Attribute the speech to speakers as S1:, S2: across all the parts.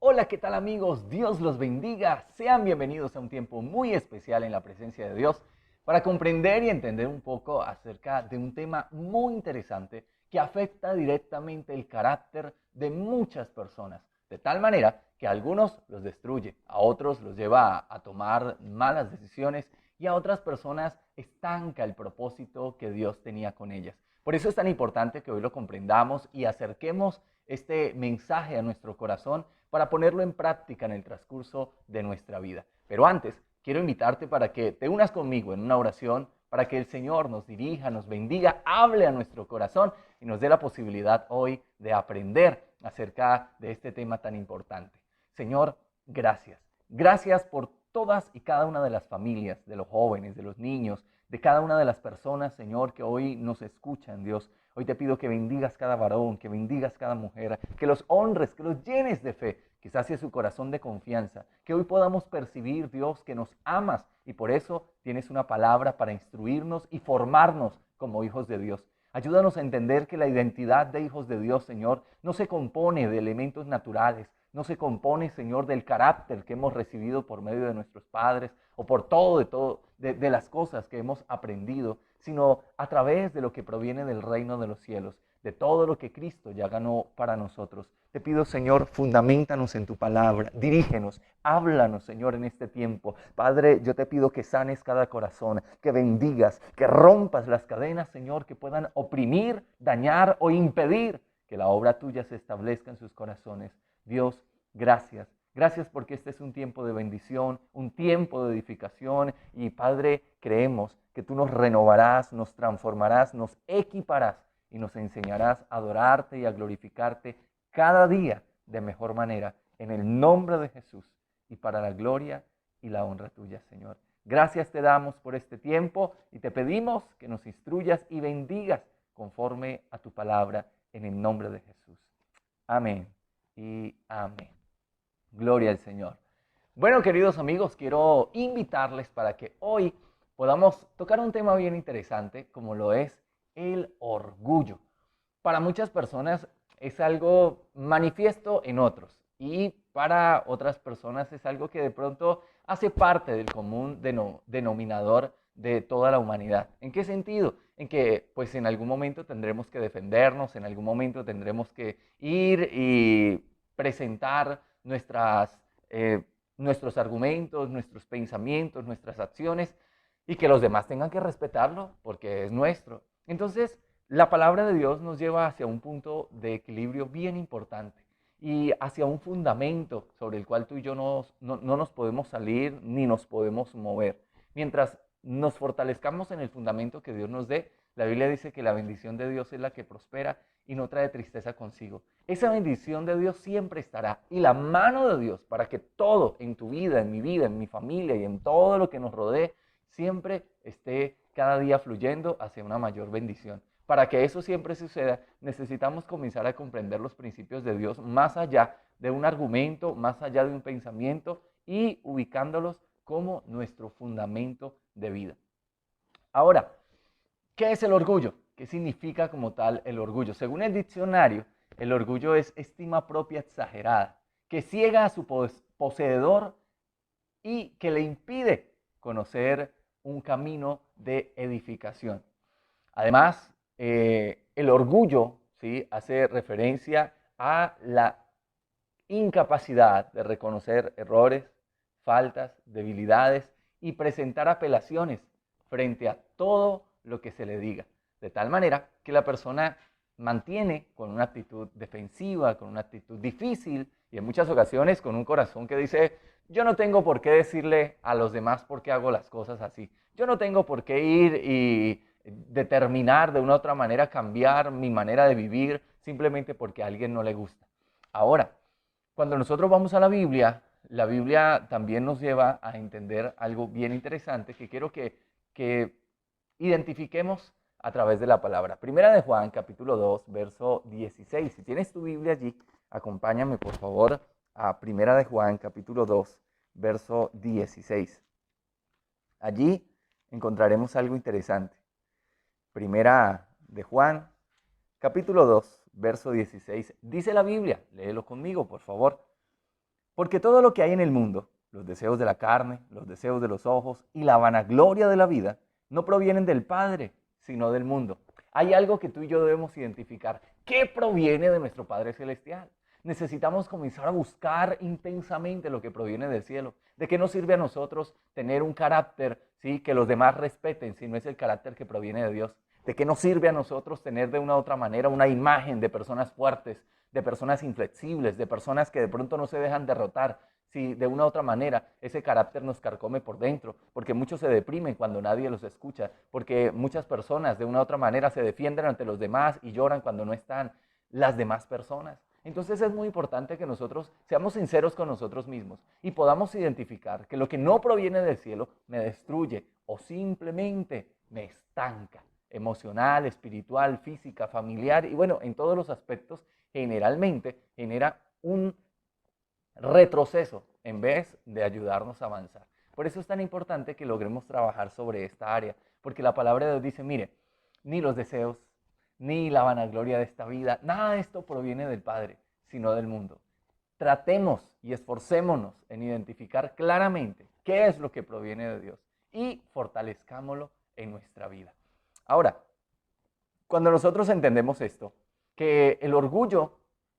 S1: Hola, ¿qué tal amigos? Dios los bendiga. Sean bienvenidos a un tiempo muy especial en la presencia de Dios para comprender y entender un poco acerca de un tema muy interesante que afecta directamente el carácter de muchas personas, de tal manera que a algunos los destruye, a otros los lleva a tomar malas decisiones y a otras personas estanca el propósito que Dios tenía con ellas. Por eso es tan importante que hoy lo comprendamos y acerquemos este mensaje a nuestro corazón para ponerlo en práctica en el transcurso de nuestra vida. Pero antes, quiero invitarte para que te unas conmigo en una oración para que el Señor nos dirija, nos bendiga, hable a nuestro corazón y nos dé la posibilidad hoy de aprender acerca de este tema tan importante. Señor, gracias. Gracias por todas y cada una de las familias, de los jóvenes, de los niños, de cada una de las personas, Señor, que hoy nos escuchan, Dios. Hoy te pido que bendigas cada varón, que bendigas cada mujer, que los honres, que los llenes de fe, que sacies su corazón de confianza, que hoy podamos percibir, Dios, que nos amas y por eso tienes una palabra para instruirnos y formarnos como hijos de Dios. Ayúdanos a entender que la identidad de hijos de Dios, Señor, no se compone de elementos naturales, no se compone, Señor, del carácter que hemos recibido por medio de nuestros padres o por de las cosas que hemos aprendido, sino a través de lo que proviene del reino de los cielos, de todo lo que Cristo ya ganó para nosotros. Te pido, Señor, fundamentanos en tu palabra, dirígenos, háblanos, Señor, en este tiempo. Padre, yo te pido que sanes cada corazón, que bendigas, que rompas las cadenas, Señor, que puedan oprimir, dañar o impedir que la obra tuya se establezca en sus corazones. Dios, gracias. Gracias porque este es un tiempo de bendición, un tiempo de edificación y Padre, creemos que tú nos renovarás, nos transformarás, nos equiparás y nos enseñarás a adorarte y a glorificarte cada día de mejor manera en el nombre de Jesús y para la gloria y la honra tuya, Señor. Gracias te damos por este tiempo y te pedimos que nos instruyas y bendigas conforme a tu palabra en el nombre de Jesús. Amén y amén. Gloria al Señor. Bueno, queridos amigos, quiero invitarles para que hoy podamos tocar un tema bien interesante como lo es el orgullo. Para muchas personas es algo manifiesto en otros y para otras personas es algo que de pronto hace parte del común denominador de toda la humanidad. ¿En qué sentido? En que pues en algún momento tendremos que defendernos, en algún momento tendremos que ir y presentar eh, nuestros argumentos, nuestros pensamientos, nuestras acciones y que los demás tengan que respetarlo porque es nuestro. Entonces, la palabra de Dios nos lleva hacia un punto de equilibrio bien importante y hacia un fundamento sobre el cual tú y yo no nos podemos salir ni nos podemos mover. Mientras nos fortalezcamos en el fundamento que Dios nos dé, la Biblia dice que la bendición de Dios es la que prospera y no trae tristeza consigo. Esa bendición de Dios siempre estará y la mano de Dios para que todo en tu vida, en mi familia y en todo lo que nos rodee, siempre esté cada día fluyendo hacia una mayor bendición. Para que eso siempre suceda, necesitamos comenzar a comprender los principios de Dios más allá de un argumento, más allá de un pensamiento y ubicándolos como nuestro fundamento de vida. Ahora, ¿qué es el orgullo? ¿Qué significa como tal el orgullo? Según el diccionario, el orgullo es estima propia exagerada, que ciega a su poseedor y que le impide conocer un camino de edificación. Además, el orgullo, ¿sí?, hace referencia a la incapacidad de reconocer errores, faltas, debilidades y presentar apelaciones frente a todo lo que se le diga. De tal manera que la persona mantiene con una actitud defensiva, con una actitud difícil y en muchas ocasiones con un corazón que dice, yo no tengo por qué decirle a los demás por qué hago las cosas así. Yo no tengo por qué ir y determinar de una u otra manera, cambiar mi manera de vivir simplemente porque a alguien no le gusta. Ahora, cuando nosotros vamos a la Biblia también nos lleva a entender algo bien interesante que quiero que identifiquemos a través de la palabra. Primera de Juan, capítulo 2, verso 16. Si tienes tu Biblia allí, acompáñame por favor a Primera de Juan, capítulo 2, verso 16. Allí encontraremos algo interesante. Primera de Juan, capítulo 2, verso 16. Dice la Biblia, léelo conmigo, por favor. Porque todo lo que hay en el mundo, los deseos de la carne, los deseos de los ojos y la vanagloria de la vida, no provienen del Padre, sino del mundo. Hay algo que tú y yo debemos identificar. ¿Qué proviene de nuestro Padre Celestial? Necesitamos comenzar a buscar intensamente lo que proviene del cielo. ¿De qué nos sirve a nosotros tener un carácter, ¿sí?, que los demás respeten si no es el carácter que proviene de Dios? ¿De qué nos sirve a nosotros tener de una u otra manera una imagen de personas fuertes, de personas inflexibles, de personas que de pronto no se dejan derrotar, si de una u otra manera ese carácter nos carcome por dentro? Porque muchos se deprimen cuando nadie los escucha, porque muchas personas de una u otra manera se defienden ante los demás y lloran cuando no están las demás personas. Entonces es muy importante que nosotros seamos sinceros con nosotros mismos y podamos identificar que lo que no proviene del cielo me destruye o simplemente me estanca, emocional, espiritual, física, familiar y bueno, en todos los aspectos generalmente genera un retroceso en vez de ayudarnos a avanzar. Por eso es tan importante que logremos trabajar sobre esta área, porque la palabra de Dios dice, mire, ni los deseos, ni la vanagloria de esta vida, nada de esto proviene del Padre, sino del mundo. Tratemos y esforcémonos en identificar claramente qué es lo que proviene de Dios y fortalezcámoslo en nuestra vida. Ahora, cuando nosotros entendemos esto, que el orgullo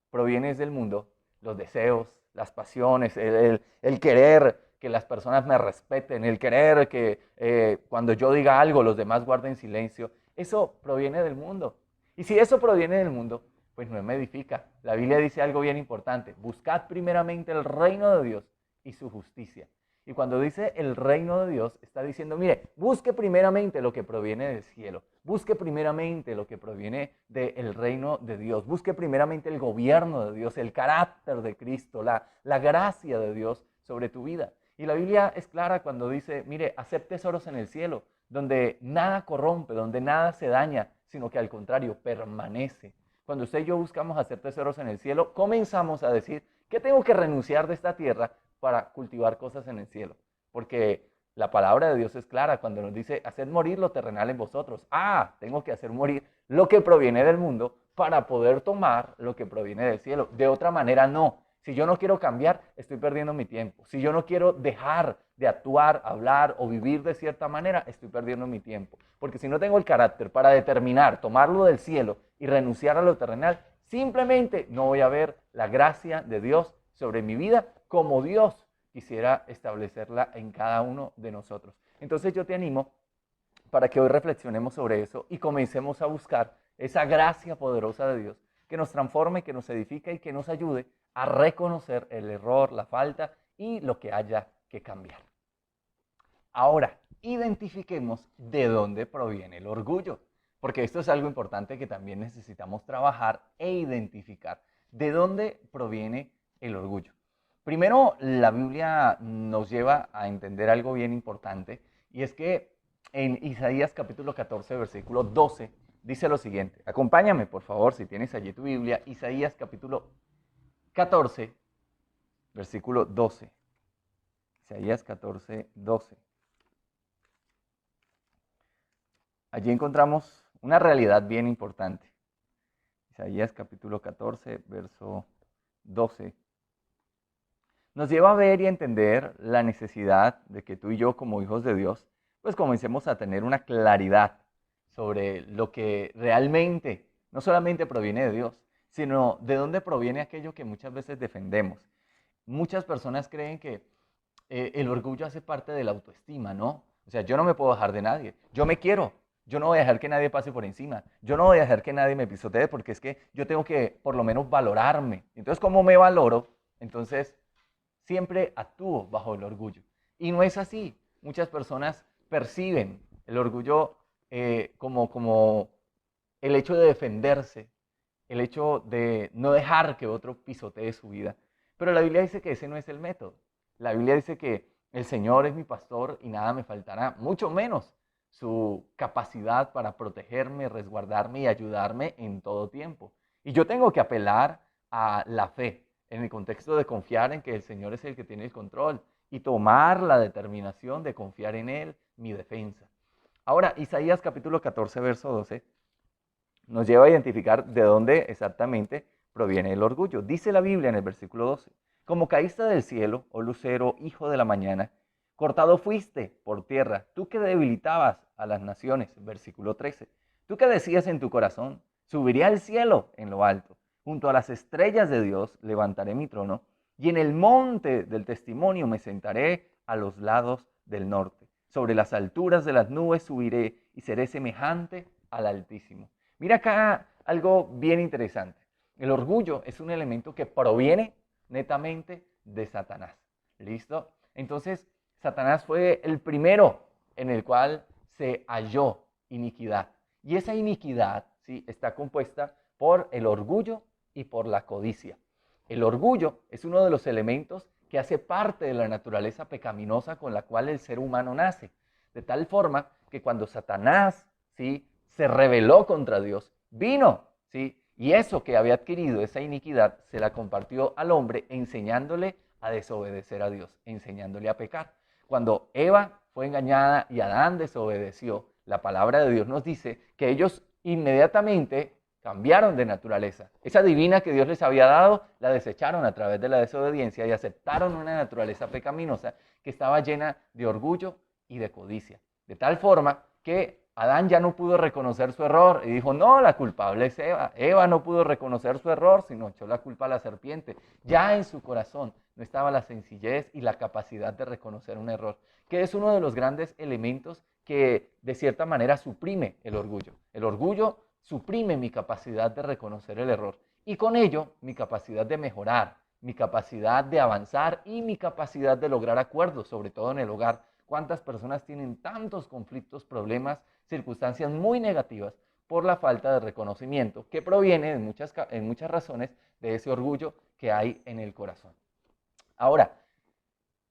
S1: proviene del mundo, los deseos, las pasiones, el querer que las personas me respeten, el querer que cuando yo diga algo los demás guarden silencio, eso proviene del mundo. Y si eso proviene del mundo, pues no me edifica. La Biblia dice algo bien importante: buscad primeramente el reino de Dios y su justicia. Y cuando dice el reino de Dios, está diciendo, mire, busque primeramente lo que proviene del cielo, busque primeramente lo que proviene del reino de Dios, busque primeramente el gobierno de Dios, el carácter de Cristo, la gracia de Dios sobre tu vida. Y la Biblia es clara cuando dice, mire, haced tesoros en el cielo, donde nada corrompe, donde nada se daña, sino que al contrario, permanece. Cuando usted y yo buscamos hacer tesoros en el cielo, comenzamos a decir, ¿qué tengo que renunciar de esta tierra para cultivar cosas en el cielo? Porque la palabra de Dios es clara cuando nos dice, haced morir lo terrenal en vosotros. Tengo que hacer morir lo que proviene del mundo para poder tomar lo que proviene del cielo. De otra manera, no. Si yo no quiero cambiar, estoy perdiendo mi tiempo. Si yo no quiero dejar de actuar, hablar o vivir de cierta manera, estoy perdiendo mi tiempo. Porque si no tengo el carácter para determinar, tomarlo del cielo y renunciar a lo terrenal, simplemente no voy a ver la gracia de Dios sobre mi vida como Dios quisiera establecerla en cada uno de nosotros. Entonces yo te animo para que hoy reflexionemos sobre eso y comencemos a buscar esa gracia poderosa de Dios que nos transforme, que nos edifique y que nos ayude a reconocer el error, la falta y lo que haya que cambiar. Ahora, identifiquemos de dónde proviene el orgullo, porque esto es algo importante que también necesitamos trabajar e identificar. ¿De dónde proviene el orgullo? Primero, la Biblia nos lleva a entender algo bien importante, y es que en Isaías capítulo 14, versículo 12, dice lo siguiente. Acompáñame, por favor, si tienes allí tu Biblia, Isaías capítulo 14, versículo 12. Isaías 14, 12. Allí encontramos una realidad bien importante. Isaías capítulo 14, verso 12. Nos lleva a ver y a entender la necesidad de que tú y yo, como hijos de Dios, pues comencemos a tener una claridad sobre lo que realmente no solamente proviene de Dios, sino de dónde proviene aquello que muchas veces defendemos. Muchas personas creen que el orgullo hace parte de la autoestima, ¿no? O sea, yo no me puedo dejar de nadie, yo me quiero, yo no voy a dejar que nadie pase por encima, yo no voy a dejar que nadie me pisotee porque es que yo tengo que por lo menos valorarme. Entonces, ¿cómo me valoro? Entonces, siempre actúo bajo el orgullo. Y no es así. Muchas personas perciben el orgullo como el hecho de defenderse, el hecho de no dejar que otro pisotee su vida. Pero la Biblia dice que ese no es el método. La Biblia dice que el Señor es mi pastor y nada me faltará, mucho menos su capacidad para protegerme, resguardarme y ayudarme en todo tiempo. Y yo tengo que apelar a la fe, en el contexto de confiar en que el Señor es el que tiene el control y tomar la determinación de confiar en Él, mi defensa. Ahora, Isaías capítulo 14, verso 12, nos lleva a identificar de dónde exactamente proviene el orgullo. Dice la Biblia en el versículo 12, Como caíste del cielo, oh lucero, hijo de la mañana, cortado fuiste por tierra, tú que debilitabas a las naciones. Versículo 13. Tú que decías en tu corazón, subiré al cielo en lo alto, junto a las estrellas de Dios levantaré mi trono, y en el monte del testimonio me sentaré a los lados del norte. Sobre las alturas de las nubes subiré y seré semejante al Altísimo. Mira acá algo bien interesante. El orgullo es un elemento que proviene netamente de Satanás. ¿Listo? Entonces, Satanás fue el primero en el cual se halló iniquidad. Y esa iniquidad, ¿sí?, está compuesta por el orgullo y por la codicia. El orgullo es uno de los elementos que hace parte de la naturaleza pecaminosa con la cual el ser humano nace. De tal forma que cuando Satanás, ¿sí?, se rebeló contra Dios, vino, ¿sí?, y eso que había adquirido, esa iniquidad, se la compartió al hombre enseñándole a desobedecer a Dios, enseñándole a pecar. Cuando Eva fue engañada y Adán desobedeció, la palabra de Dios nos dice que ellos inmediatamente cambiaron de naturaleza. Esa divina que Dios les había dado, la desecharon a través de la desobediencia y aceptaron una naturaleza pecaminosa que estaba llena de orgullo y de codicia. De tal forma que Adán ya no pudo reconocer su error y dijo, no, la culpable es Eva. Eva no pudo reconocer su error, sino echó la culpa a la serpiente. Ya en su corazón no estaba la sencillez y la capacidad de reconocer un error, que es uno de los grandes elementos que de cierta manera suprime el orgullo. El orgullo suprime mi capacidad de reconocer el error y con ello mi capacidad de mejorar, mi capacidad de avanzar y mi capacidad de lograr acuerdos, sobre todo en el hogar. ¿Cuántas personas tienen tantos conflictos, problemas, circunstancias muy negativas por la falta de reconocimiento que proviene en muchas razones de ese orgullo que hay en el corazón? Ahora,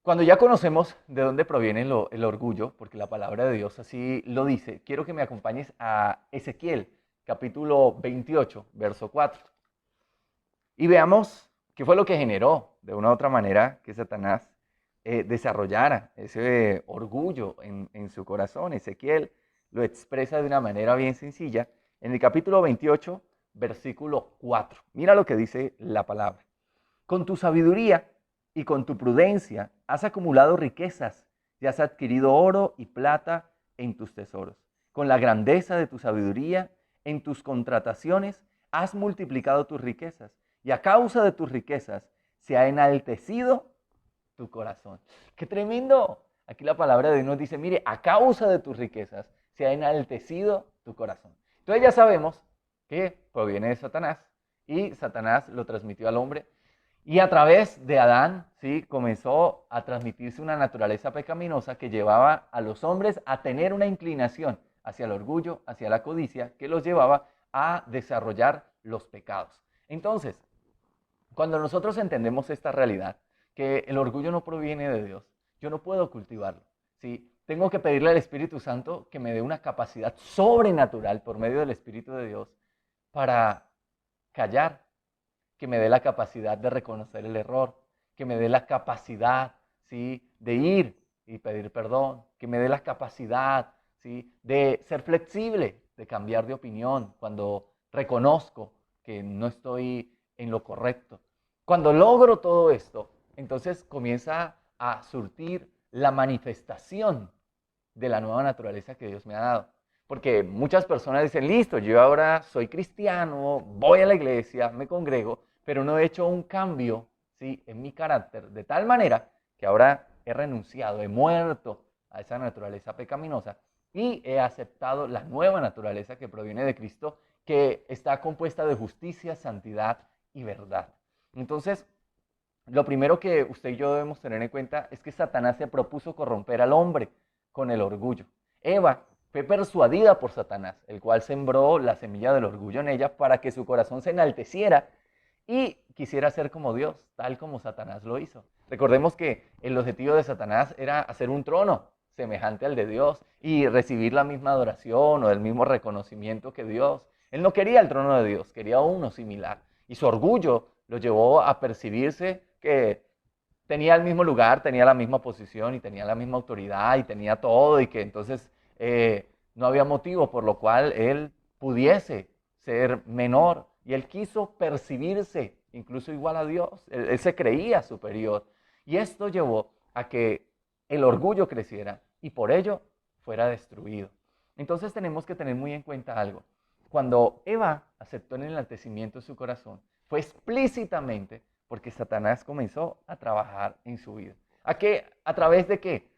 S1: cuando ya conocemos de dónde proviene el orgullo, porque la palabra de Dios así lo dice, quiero que me acompañes a Ezequiel, capítulo 28, verso 4. Y veamos qué fue lo que generó, de una u otra manera, que Satanás desarrollara ese orgullo en su corazón. Ezequiel lo expresa de una manera bien sencilla en el capítulo 28, versículo 4. Mira lo que dice la palabra. Con tu sabiduría y con tu prudencia has acumulado riquezas y has adquirido oro y plata en tus tesoros. Con la grandeza de tu sabiduría en tus contrataciones has multiplicado tus riquezas y a causa de tus riquezas se ha enaltecido tu corazón. ¡Qué tremendo! Aquí la palabra de Dios nos dice, mire, a causa de tus riquezas se ha enaltecido tu corazón. Entonces ya sabemos que proviene de Satanás y Satanás lo transmitió al hombre y a través de Adán, ¿sí?, comenzó a transmitirse una naturaleza pecaminosa que llevaba a los hombres a tener una inclinación hacia el orgullo, hacia la codicia, que los llevaba a desarrollar los pecados. Entonces, cuando nosotros entendemos esta realidad, que el orgullo no proviene de Dios, yo no puedo cultivarlo, ¿sí? Tengo que pedirle al Espíritu Santo que me dé una capacidad sobrenatural por medio del Espíritu de Dios para callar, que me dé la capacidad de reconocer el error, que me dé la capacidad, ¿sí?, de ir y pedir perdón, que me dé la capacidad, ¿sí?, de ser flexible, de cambiar de opinión cuando reconozco que no estoy en lo correcto. Cuando logro todo esto, entonces comienza a surtir la manifestación de la nueva naturaleza que Dios me ha dado. Porque muchas personas dicen, listo, yo ahora soy cristiano, voy a la iglesia, me congrego, pero no he hecho un cambio, ¿sí?, en mi carácter, de tal manera que ahora he renunciado, he muerto a esa naturaleza pecaminosa y he aceptado la nueva naturaleza que proviene de Cristo, que está compuesta de justicia, santidad y verdad. Entonces, lo primero que usted y yo debemos tener en cuenta es que Satanás se propuso corromper al hombre con el orgullo. Eva fue persuadida por Satanás, el cual sembró la semilla del orgullo en ella para que su corazón se enalteciera y quisiera ser como Dios, tal como Satanás lo hizo. Recordemos que el objetivo de Satanás era hacer un trono semejante al de Dios y recibir la misma adoración o el mismo reconocimiento que Dios. Él no quería el trono de Dios, quería uno similar. Y su orgullo lo llevó a percibirse que tenía el mismo lugar, tenía la misma posición y tenía la misma autoridad y tenía todo y que entonces no había motivo por lo cual él pudiese ser menor y él quiso percibirse incluso igual a Dios. Él se creía superior. Y esto llevó a que el orgullo creciera y por ello fuera destruido. Entonces tenemos que tener muy en cuenta algo. Cuando Eva aceptó el enaltecimiento de su corazón, fue explícitamente porque Satanás comenzó a trabajar en su vida. ¿A través de qué?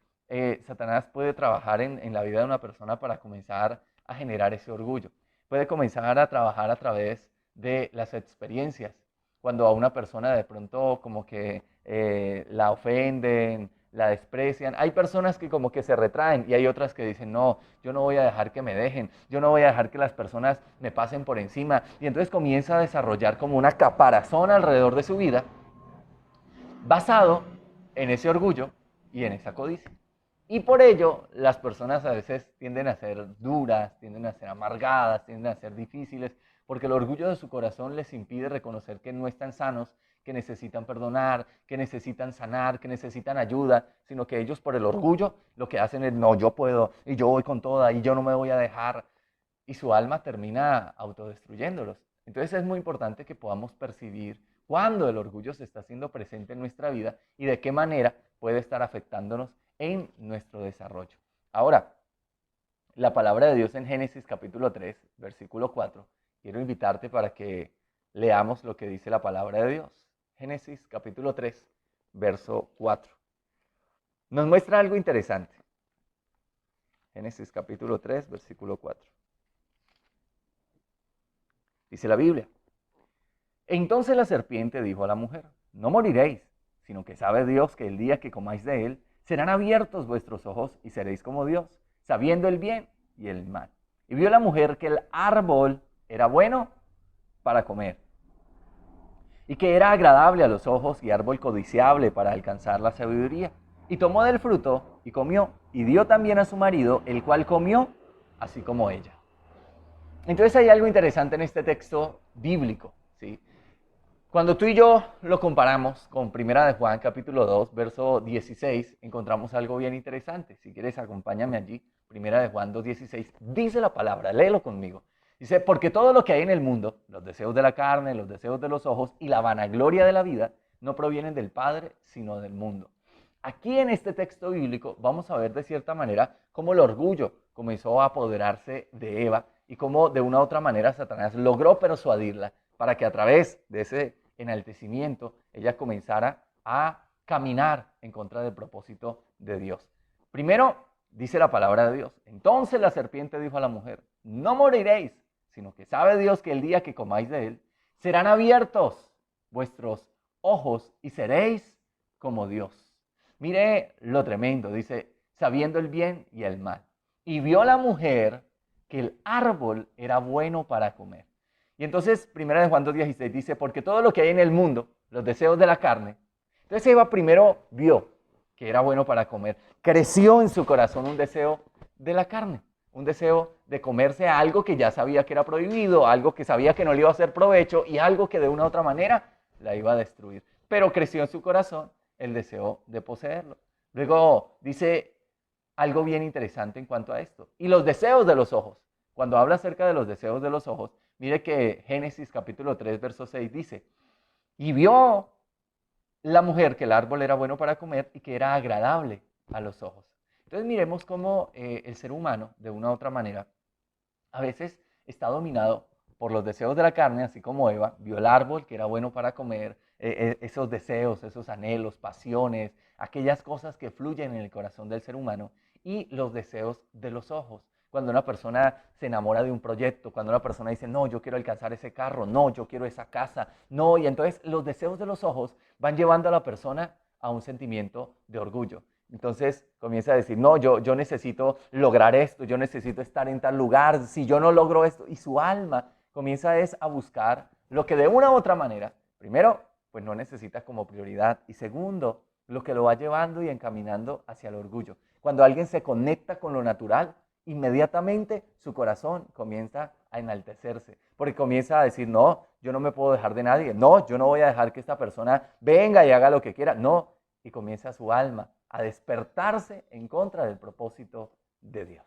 S1: Satanás puede trabajar en la vida de una persona para comenzar a generar ese orgullo. Puede comenzar a trabajar a través de las experiencias. Cuando a una persona de pronto como que la ofenden, la desprecian. Hay personas que como que se retraen y hay otras que dicen, no, yo no voy a dejar que me dejen, yo no voy a dejar que las personas me pasen por encima. Y entonces comienza a desarrollar como una caparazón alrededor de su vida basado en ese orgullo y en esa codicia. Y por ello las personas a veces tienden a ser duras, tienden a ser amargadas, tienden a ser difíciles, porque el orgullo de su corazón les impide reconocer que no están sanos, que necesitan perdonar, que necesitan sanar, que necesitan ayuda, sino que ellos por el orgullo lo que hacen es, no, yo puedo, y yo voy con toda, y yo no me voy a dejar, y su alma termina autodestruyéndolos. Entonces es muy importante que podamos percibir cuándo el orgullo se está haciendo presente en nuestra vida y de qué manera puede estar afectándonos en nuestro desarrollo. Ahora, la palabra de Dios en Génesis capítulo 3, versículo 4, quiero invitarte para que leamos lo que dice la palabra de Dios. Génesis capítulo 3, verso 4. Nos muestra algo interesante. Génesis capítulo 3, versículo 4. Dice la Biblia. Entonces la serpiente dijo a la mujer, no moriréis, sino que sabe Dios que el día que comáis de él, serán abiertos vuestros ojos y seréis como Dios, sabiendo el bien y el mal. Y vio la mujer que el árbol era bueno para comer, y que era agradable a los ojos y árbol codiciable para alcanzar la sabiduría. Y tomó del fruto y comió, y dio también a su marido, el cual comió, así como ella. Entonces hay algo interesante en este texto bíblico, ¿sí? Cuando tú y yo lo comparamos con Primera de Juan, capítulo 2, verso 16, encontramos algo bien interesante. Si quieres, acompáñame allí. Primera de Juan 2:16. Dice la palabra, léelo conmigo. Dice, porque todo lo que hay en el mundo, los deseos de la carne, los deseos de los ojos y la vanagloria de la vida, no provienen del Padre, sino del mundo. Aquí en este texto bíblico vamos a ver de cierta manera cómo el orgullo comenzó a apoderarse de Eva y cómo de una u otra manera Satanás logró persuadirla para que a través de ese enaltecimiento ella comenzara a caminar en contra del propósito de Dios. Primero, dice la palabra de Dios, entonces la serpiente dijo a la mujer, no moriréis, sino que sabe Dios que el día que comáis de él, serán abiertos vuestros ojos y seréis como Dios. Mire lo tremendo, dice, sabiendo el bien y el mal. Y vio la mujer que el árbol era bueno para comer. Y entonces, 1 de Juan 2:16 dice, porque todo lo que hay en el mundo, los deseos de la carne. Entonces Eva primero vio que era bueno para comer. Creció en su corazón un deseo de la carne, un deseo de comerse algo que ya sabía que era prohibido, algo que sabía que no le iba a hacer provecho y algo que de una u otra manera la iba a destruir. Pero creció en su corazón el deseo de poseerlo. Luego dice algo bien interesante en cuanto a esto. Y los deseos de los ojos. Cuando habla acerca de los deseos de los ojos, mire que Génesis capítulo 3, verso 6 dice, y vio la mujer que el árbol era bueno para comer y que era agradable a los ojos. Entonces miremos cómo el ser humano, de una u otra manera, a veces está dominado por los deseos de la carne, así como Eva vio el árbol que era bueno para comer, esos deseos, esos anhelos, pasiones, aquellas cosas que fluyen en el corazón del ser humano y los deseos de los ojos. Cuando una persona se enamora de un proyecto, cuando una persona dice, no, yo quiero alcanzar ese carro, no, yo quiero esa casa, no, y entonces los deseos de los ojos van llevando a la persona a un sentimiento de orgullo. Entonces comienza a decir, no, yo necesito lograr esto, yo necesito estar en tal lugar, si yo no logro esto, y su alma comienza a buscar lo que de una u otra manera, primero, pues no necesita como prioridad, y segundo, lo que lo va llevando y encaminando hacia el orgullo. Cuando alguien se conecta con lo natural, inmediatamente su corazón comienza a enaltecerse, porque comienza a decir, no, yo no me puedo dejar de nadie, no, yo no voy a dejar que esta persona venga y haga lo que quiera, no, y comienza su alma a despertarse en contra del propósito de Dios.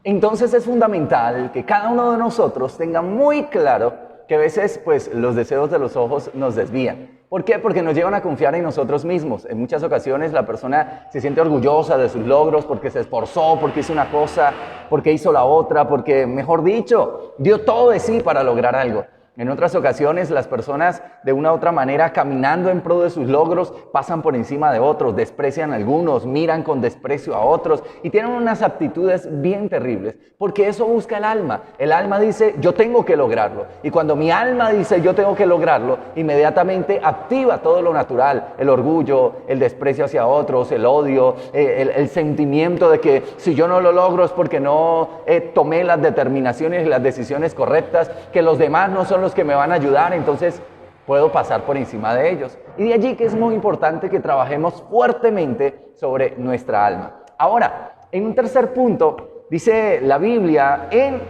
S1: Entonces es fundamental que cada uno de nosotros tenga muy claro que a veces pues los deseos de los ojos nos desvían. ¿Por qué? Porque nos llevan a confiar en nosotros mismos. En muchas ocasiones la persona se siente orgullosa de sus logros porque se esforzó, porque hizo una cosa, porque hizo la otra, porque, mejor dicho, dio todo de sí para lograr algo. En otras ocasiones las personas de una u otra manera caminando en pro de sus logros pasan por encima de otros, desprecian a algunos, miran con desprecio a otros y tienen unas actitudes bien terribles porque eso busca el alma. El alma dice yo tengo que lograrlo y cuando mi alma dice yo tengo que lograrlo, inmediatamente activa todo lo natural, el orgullo, el desprecio hacia otros, el odio, el sentimiento de que si yo no lo logro es porque no tomé las determinaciones y las decisiones correctas, que los demás no son los que me van a ayudar, entonces puedo pasar por encima de ellos. Y de allí que es muy importante que trabajemos fuertemente sobre nuestra alma. Ahora, en un tercer punto, dice la Biblia en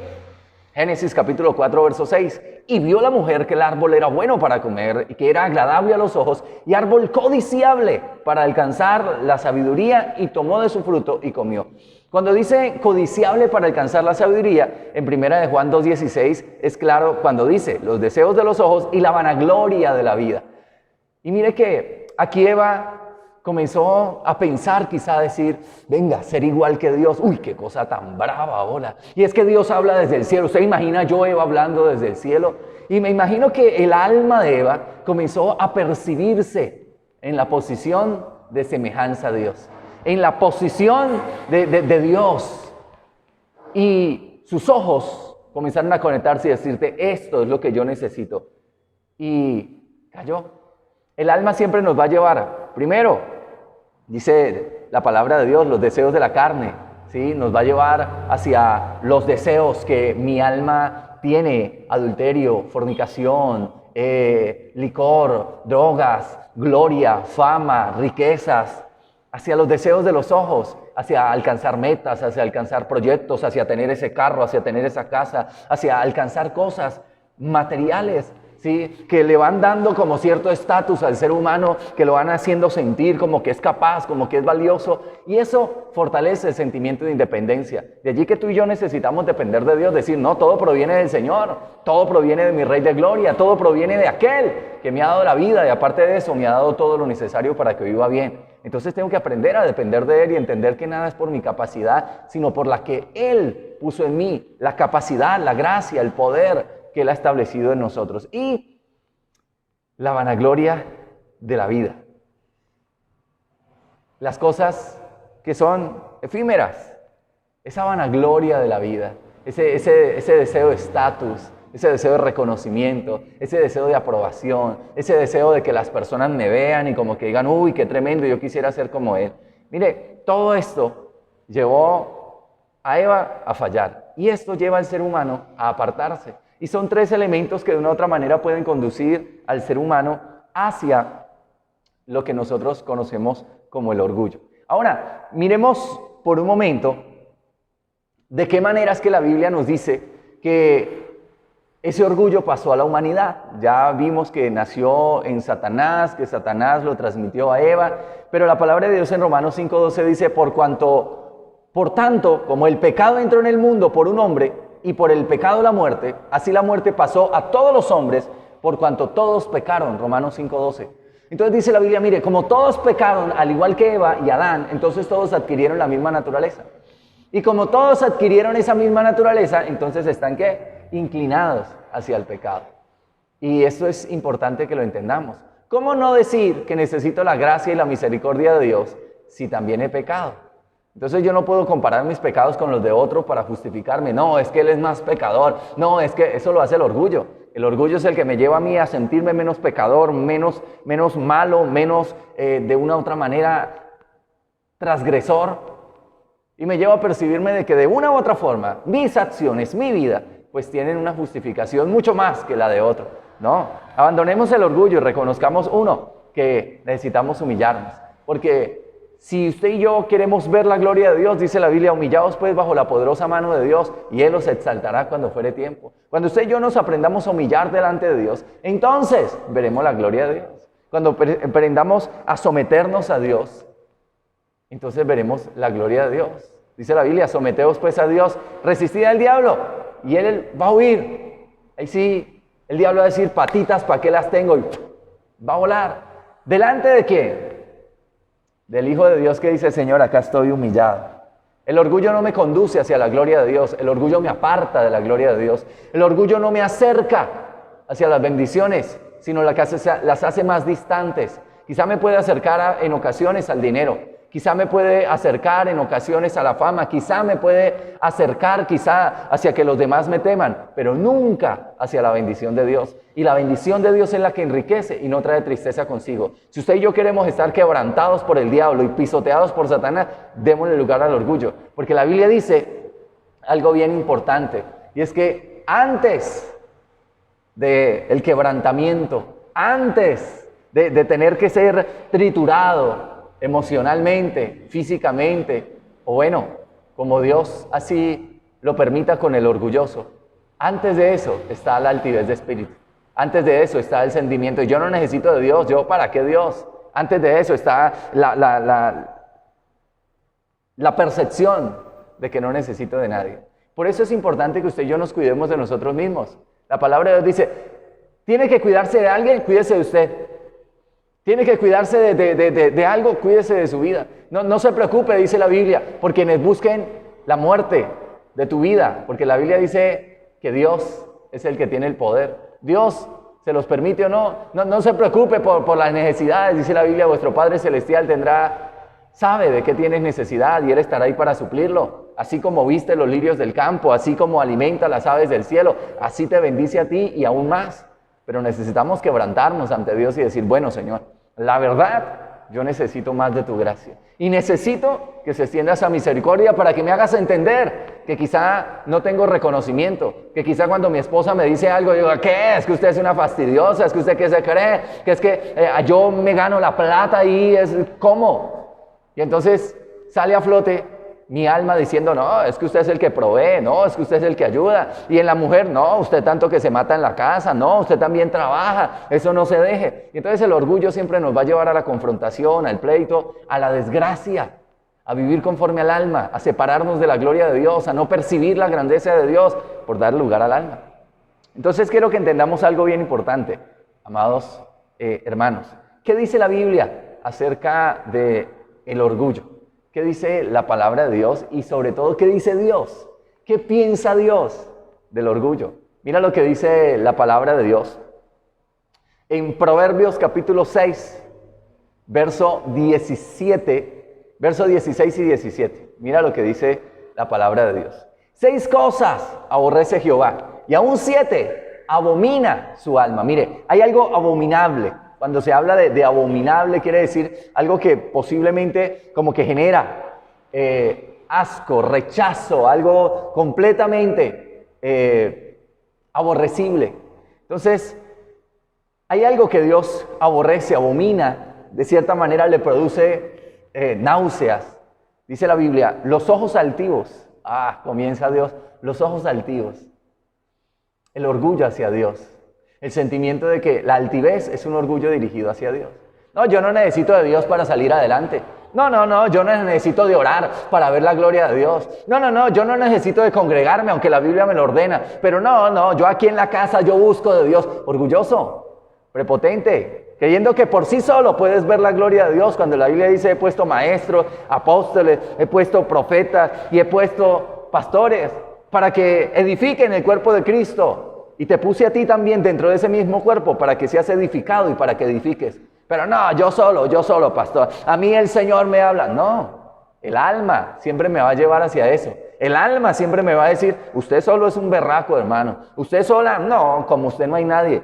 S1: Génesis capítulo 4, verso 6, y vio la mujer que el árbol era bueno para comer y que era agradable a los ojos y árbol codiciable para alcanzar la sabiduría y tomó de su fruto y comió. Cuando dice codiciable para alcanzar la sabiduría, en 1 de Juan 2:16 es claro cuando dice los deseos de los ojos y la vanagloria de la vida. Y mire que aquí Eva comenzó a pensar, quizá a decir, venga, ser igual que Dios. Uy, qué cosa tan brava ahora. Y es que Dios habla desde el cielo. ¿Usted imagina yo, Eva, hablando desde el cielo? Y me imagino que el alma de Eva comenzó a percibirse en la posición de semejanza a Dios, en la posición de Dios. Y sus ojos comenzaron a conectarse y decirte, esto es lo que yo necesito. Y cayó. El alma siempre nos va a llevar, primero, dice la palabra de Dios, los deseos de la carne, ¿sí? Nos va a llevar hacia los deseos que mi alma tiene, adulterio, fornicación, licor, drogas, gloria, fama, riquezas, hacia los deseos de los ojos, hacia alcanzar metas, hacia alcanzar proyectos, hacia tener ese carro, hacia tener esa casa, hacia alcanzar cosas materiales, ¿sí? Que le van dando como cierto estatus al ser humano, que lo van haciendo sentir como que es capaz, como que es valioso, y eso fortalece el sentimiento de independencia. De allí que tú y yo necesitamos depender de Dios, decir, no, todo proviene del Señor, todo proviene de mi Rey de Gloria, todo proviene de aquel que me ha dado la vida y aparte de eso me ha dado todo lo necesario para que viva bien. Entonces tengo que aprender a depender de Él y entender que nada es por mi capacidad, sino por la que Él puso en mí, la capacidad, la gracia, el poder que Él ha establecido en nosotros. Y la vanagloria de la vida. Las cosas que son efímeras. Esa vanagloria de la vida. Ese deseo de estatus, ese deseo de reconocimiento, ese deseo de aprobación, ese deseo de que las personas me vean y como que digan, uy, qué tremendo, yo quisiera ser como él. Mire, todo esto llevó a Eva a fallar. Y esto lleva al ser humano a apartarse. Y son tres elementos que de una u otra manera pueden conducir al ser humano hacia lo que nosotros conocemos como el orgullo. Ahora, miremos por un momento de qué manera es que la Biblia nos dice que ese orgullo pasó a la humanidad. Ya vimos que nació en Satanás, que Satanás lo transmitió a Eva, pero la palabra de Dios en Romanos 5:12 dice, por tanto, como el pecado entró en el mundo por un hombre, y por el pecado la muerte, así la muerte pasó a todos los hombres, por cuanto todos pecaron, Romanos 5:12. Entonces dice la Biblia, mire, como todos pecaron, al igual que Eva y Adán, entonces todos adquirieron la misma naturaleza. Y como todos adquirieron esa misma naturaleza, entonces están, ¿qué? Inclinados hacia el pecado. Y esto es importante que lo entendamos. ¿Cómo no decir que necesito la gracia y la misericordia de Dios si también he pecado? Entonces yo no puedo comparar mis pecados con los de otro para justificarme. No, es que él es más pecador. No, es que eso lo hace el orgullo. El orgullo es el que me lleva a mí a sentirme menos pecador, menos malo, menos de una u otra manera transgresor. Y me lleva a percibirme de que de una u otra forma mis acciones, mi vida, pues tienen una justificación mucho más que la de otro. No, abandonemos el orgullo y reconozcamos, uno, que necesitamos humillarnos. Porque si usted y yo queremos ver la gloria de Dios, dice la Biblia, humillaos pues bajo la poderosa mano de Dios y Él os exaltará cuando fuere tiempo. Cuando usted y yo nos aprendamos a humillar delante de Dios, entonces veremos la gloria de Dios. Cuando aprendamos a someternos a Dios, entonces veremos la gloria de Dios. Dice la Biblia, someteos pues a Dios, resistid al diablo y Él va a huir. Ahí sí, El diablo va a decir, patitas, ¿para qué las tengo? Y va a volar. ¿Delante de quién? Del Hijo de Dios que dice, Señor, acá estoy humillado. El orgullo no me conduce hacia la gloria de Dios. El orgullo me aparta de la gloria de Dios. El orgullo no me acerca hacia las bendiciones, sino las hace más distantes. Quizá me puede acercar en ocasiones al dinero. Quizá me puede acercar en ocasiones a la fama. Quizá me puede acercar hacia que los demás me teman. Pero nunca hacia la bendición de Dios. Y la bendición de Dios es la que enriquece y no trae tristeza consigo. Si usted y yo queremos estar quebrantados por el diablo y pisoteados por Satanás, démosle lugar al orgullo. Porque la Biblia dice algo bien importante. Y es que antes del quebrantamiento, antes de tener que ser triturado emocionalmente, físicamente, o bueno, como Dios así lo permita con el orgulloso, antes de eso está la altivez de espíritu. Antes de eso está el sentimiento, yo no necesito de Dios, ¿yo para qué Dios? Antes de eso está la percepción de que no necesito de nadie. Por eso es importante que usted y yo nos cuidemos de nosotros mismos. La palabra de Dios dice, tiene que cuidarse de alguien, cuídese de usted. Tiene que cuidarse de algo, cuídese de su vida. No se preocupe, dice la Biblia, por quienes busquen la muerte de tu vida, porque la Biblia dice que Dios es el que tiene el poder. Dios se los permite o no. No se preocupe por las necesidades, dice la Biblia, vuestro Padre Celestial sabe de qué tienes necesidad y Él estará ahí para suplirlo. Así como viste los lirios del campo, así como alimenta las aves del cielo, así te bendice a ti y aún más. Pero necesitamos quebrantarnos ante Dios y decir, bueno, Señor, la verdad, yo necesito más de tu gracia. Y necesito que se extienda esa misericordia para que me hagas entender que quizá no tengo reconocimiento, que quizá cuando mi esposa me dice algo, yo digo, ¿qué? Es que usted es una fastidiosa, es que usted qué se cree, que es que yo me gano la plata y ¿cómo? Y entonces sale a flote mi alma diciendo, no, es que usted es el que provee, no, es que usted es el que ayuda. Y en la mujer, no, usted tanto que se mata en la casa, no, usted también trabaja, eso no se deje. Y entonces el orgullo siempre nos va a llevar a la confrontación, al pleito, a la desgracia, a vivir conforme al alma, a separarnos de la gloria de Dios, a no percibir la grandeza de Dios por dar lugar al alma. Entonces quiero que entendamos algo bien importante, amados hermanos. ¿Qué dice la Biblia acerca del orgullo? ¿Qué dice la palabra de Dios? Y sobre todo, ¿qué dice Dios? ¿Qué piensa Dios del orgullo? Mira lo que dice la palabra de Dios. En Proverbios capítulo 6, verso 17, verso 16 y 17. Mira lo que dice la palabra de Dios. 6 cosas aborrece Jehová, y aún 7 abomina su alma. Mire, hay algo abominable. Cuando se habla de abominable, quiere decir algo que posiblemente como que genera asco, rechazo, algo completamente aborrecible. Entonces, hay algo que Dios aborrece, abomina, de cierta manera le produce náuseas. Dice la Biblia, los ojos altivos. Comienza Dios, los ojos altivos. El orgullo hacia Dios. El sentimiento de que la altivez es un orgullo dirigido hacia Dios. No, yo no necesito de Dios para salir adelante. No, yo no necesito de orar para ver la gloria de Dios. No, yo no necesito de congregarme, aunque la Biblia me lo ordena. Pero no, yo aquí en la casa yo busco de Dios. Orgulloso, prepotente, creyendo que por sí solo puedes ver la gloria de Dios. Cuando la Biblia dice, he puesto maestros, apóstoles, he puesto profetas y he puesto pastores para que edifiquen el cuerpo de Cristo. Y te puse a ti también dentro de ese mismo cuerpo para que seas edificado y para que edifiques. Pero no, yo solo, pastor. A mí el Señor me habla. No, el alma siempre me va a llevar hacia eso. El alma siempre me va a decir, usted solo es un berraco, hermano. Usted sola, no, como usted no hay nadie.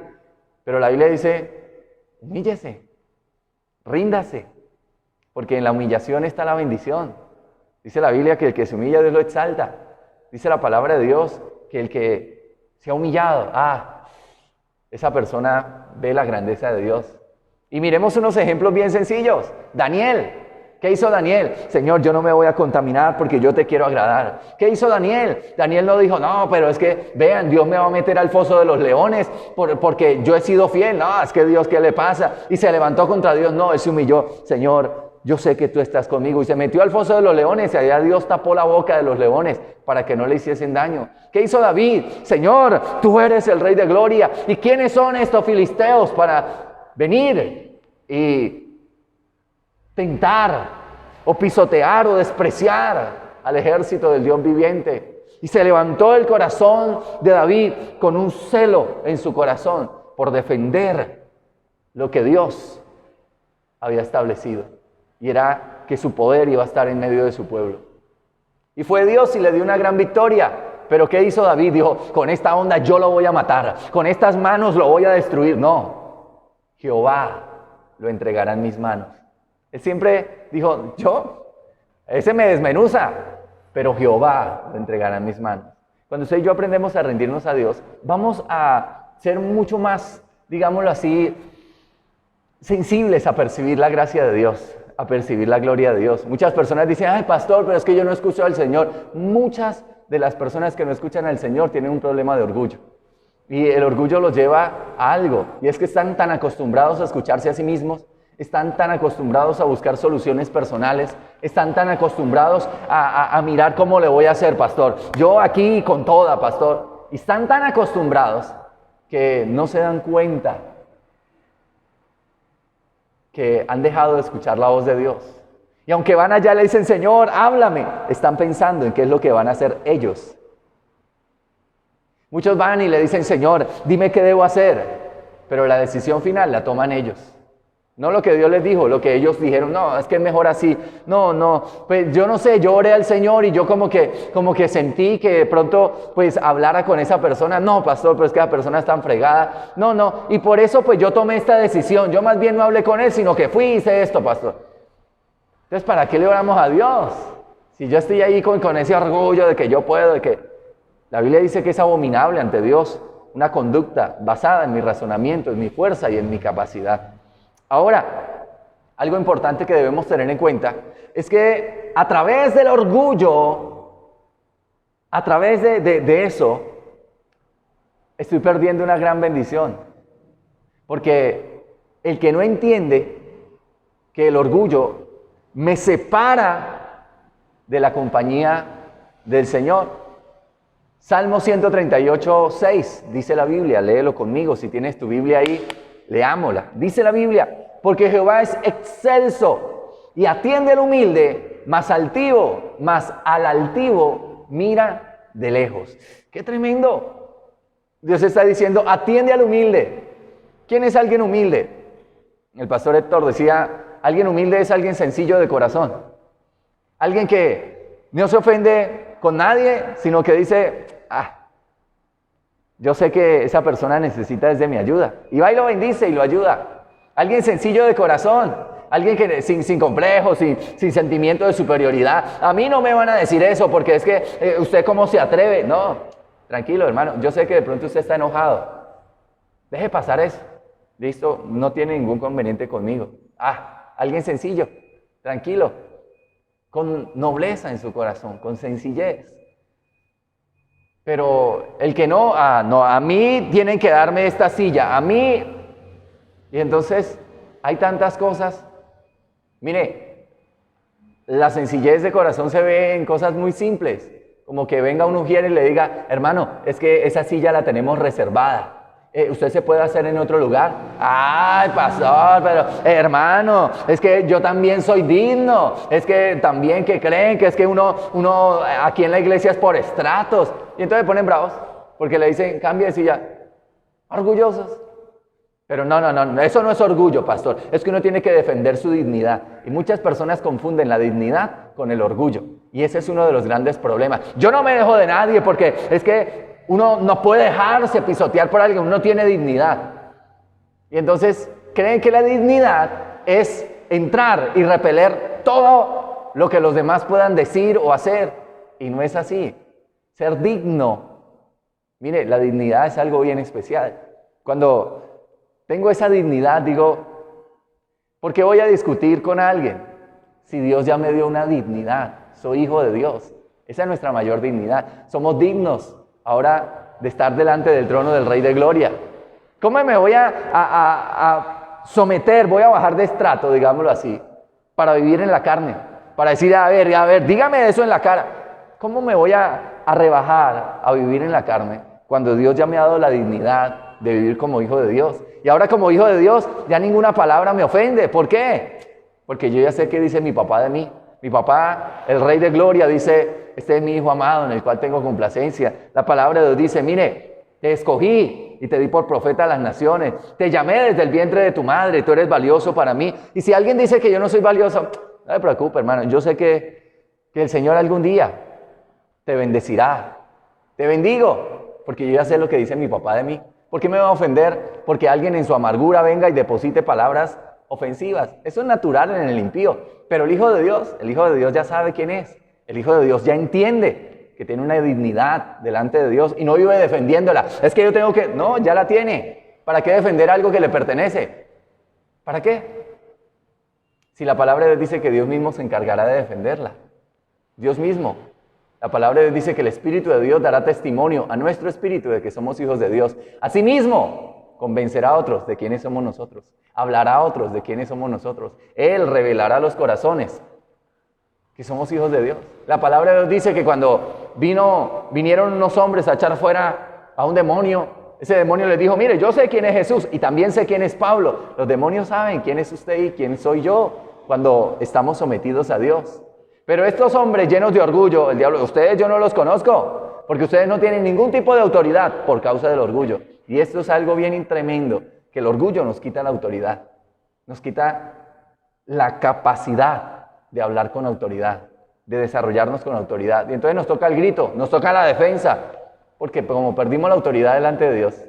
S1: Pero la Biblia dice, humíllese, ríndase, porque en la humillación está la bendición. Dice la Biblia que el que se humilla, Dios lo exalta. Dice la palabra de Dios que el que se ha humillado, esa persona ve la grandeza de Dios. Y miremos unos ejemplos bien sencillos. Daniel, ¿qué hizo Daniel? Señor, yo no me voy a contaminar porque yo te quiero agradar. ¿Qué hizo Daniel? Daniel no dijo, no, pero es que, vean, Dios me va a meter al foso de los leones porque yo he sido fiel. No, es que Dios, ¿qué le pasa? Y se levantó contra Dios. No, él se humilló. Señor, yo sé que tú estás conmigo. Y se metió al foso de los leones y allá Dios tapó la boca de los leones para que no le hiciesen daño. ¿Qué hizo David? Señor, tú eres el Rey de Gloria. ¿Y quiénes son estos filisteos para venir y tentar o pisotear o despreciar al ejército del Dios viviente? Y se levantó el corazón de David con un celo en su corazón por defender lo que Dios había establecido. Y era que su poder iba a estar en medio de su pueblo. Y fue Dios y le dio una gran victoria. Pero ¿qué hizo David? Dijo, con esta onda yo lo voy a matar. Con estas manos lo voy a destruir. No, Jehová lo entregará en mis manos. Él siempre dijo, ese me desmenuza, pero Jehová lo entregará en mis manos. Cuando usted y yo aprendemos a rendirnos a Dios, vamos a ser mucho más, digámoslo así, sensibles a percibir la gracia de Dios, a percibir la gloria de Dios. Muchas personas dicen, ay pastor, pero es que yo no escucho al Señor. Muchas de las personas que no escuchan al Señor tienen un problema de orgullo. Y el orgullo los lleva a algo, y es que están tan acostumbrados a escucharse a sí mismos, están tan acostumbrados a buscar soluciones personales, están tan acostumbrados a mirar cómo le voy a hacer, pastor. Yo aquí con toda, pastor. Y están tan acostumbrados que no se dan cuenta que han dejado de escuchar la voz de Dios. Y aunque van allá y le dicen, Señor, háblame, están pensando en qué es lo que van a hacer ellos. Muchos van y le dicen, Señor, dime qué debo hacer. Pero la decisión final la toman ellos. No lo que Dios les dijo, lo que ellos dijeron, no, es que es mejor así. No, pues yo no sé, yo oré al Señor y yo como que sentí que de pronto pues hablara con esa persona. No, pastor, pero es que la persona es tan fregada. No, y por eso pues yo tomé esta decisión. Yo más bien no hablé con él, sino que fui y hice esto, pastor. Entonces, ¿para qué le oramos a Dios? Si yo estoy ahí con ese orgullo de que yo puedo, de que la Biblia dice que es abominable ante Dios una conducta basada en mi razonamiento, en mi fuerza y en mi capacidad. Ahora, algo importante que debemos tener en cuenta es que a través del orgullo, a través de eso, estoy perdiendo una gran bendición. Porque el que no entiende que el orgullo me separa de la compañía del Señor. Salmo 138, 6, dice la Biblia, léelo conmigo, si tienes tu Biblia ahí, leámosla. Dice la Biblia, porque Jehová es excelso y atiende al humilde, mas al altivo mira de lejos. ¡Qué tremendo! Dios está diciendo, atiende al humilde. ¿Quién es alguien humilde? El pastor Héctor decía, alguien humilde es alguien sencillo de corazón. Alguien que no se ofende con nadie, sino que dice, yo sé que esa persona necesita desde mi ayuda. Y va y lo bendice y lo ayuda. Alguien sencillo de corazón. Alguien que sin complejos, sin sentimiento de superioridad. A mí no me van a decir eso porque es que usted cómo se atreve. No, tranquilo hermano. Yo sé que de pronto usted está enojado. Deje pasar eso. Listo, no tiene ningún conveniente conmigo. Alguien sencillo, tranquilo. Con nobleza en su corazón, con sencillez. Pero el que no, a mí tienen que darme esta silla, a mí. Y entonces hay tantas cosas. Mire, la sencillez de corazón se ve en cosas muy simples. Como que venga un ujier y le diga, hermano, es que esa silla la tenemos reservada. ¿Usted se puede hacer en otro lugar? Ay, pastor, pero hermano, es que yo también soy digno. Es que también que creen que es que uno aquí en la iglesia es por estratos. Y entonces ponen bravos porque le dicen, cambia de silla. Orgullosos. Pero no, eso no es orgullo, pastor. Es que uno tiene que defender su dignidad. Y muchas personas confunden la dignidad con el orgullo. Y ese es uno de los grandes problemas. Yo no me dejo de nadie porque es que uno no puede dejarse pisotear por alguien, uno tiene dignidad. Y entonces creen que la dignidad es entrar y repeler todo lo que los demás puedan decir o hacer. Y no es así. Ser digno. Mire, la dignidad es algo bien especial. Cuando tengo esa dignidad, digo, ¿por qué voy a discutir con alguien? Si Dios ya me dio una dignidad. Soy hijo de Dios. Esa es nuestra mayor dignidad. Somos dignos ahora de estar delante del trono del Rey de Gloria. ¿Cómo me voy a someter? Voy a bajar de estrato, digámoslo así.
S2: para vivir en la carne, para decir, a ver, dígame eso en la cara. ¿Cómo me voy a rebajar a vivir en la carne cuando Dios ya me ha dado la dignidad de vivir como hijo de Dios? Y ahora como hijo de Dios ya ninguna palabra me ofende. ¿Por qué? Porque yo ya sé qué dice mi papá de mí. Mi papá, el Rey de Gloria, dice, este es mi hijo amado en el cual tengo complacencia. La palabra de Dios dice, mire, te escogí y te di por profeta a las naciones. Te llamé desde el vientre de tu madre, tú eres valioso para mí. Y si alguien dice que yo no soy valioso, no te preocupes, hermano. Yo sé que el Señor algún día te bendecirá. Te bendigo, porque yo ya sé lo que dice mi papá de mí. ¿Por qué me va a ofender? Porque alguien en su amargura venga y deposite palabras ofensivas. Eso es natural en el impío. Pero el Hijo de Dios ya sabe quién es. El Hijo de Dios ya entiende que tiene una dignidad delante de Dios y no vive defendiéndola. Es que yo tengo que... No, ya la tiene. ¿Para qué defender algo que le pertenece? ¿Para qué? Si la palabra de Dios dice que Dios mismo se encargará de defenderla. Dios mismo. La palabra de Dios dice que el Espíritu de Dios dará testimonio a nuestro espíritu de que somos hijos de Dios. Asimismo, convencerá a otros de quiénes somos nosotros. Hablará a otros de quiénes somos nosotros. Él revelará a los corazones que somos hijos de Dios. La palabra de Dios dice que cuando vinieron unos hombres a echar fuera a un demonio, ese demonio les dijo, mire, yo sé quién es Jesús y también sé quién es Pablo. Los demonios saben quién es usted y quién soy yo cuando estamos sometidos a Dios. Pero estos hombres llenos de orgullo, el diablo, ustedes yo no los conozco, porque ustedes no tienen ningún tipo de autoridad por causa del orgullo. Y esto es algo bien tremendo, que el orgullo nos quita la autoridad, nos quita la capacidad de hablar con autoridad, de desarrollarnos con autoridad. Y entonces nos toca el grito, nos toca la defensa, porque como perdimos la autoridad delante de Dios.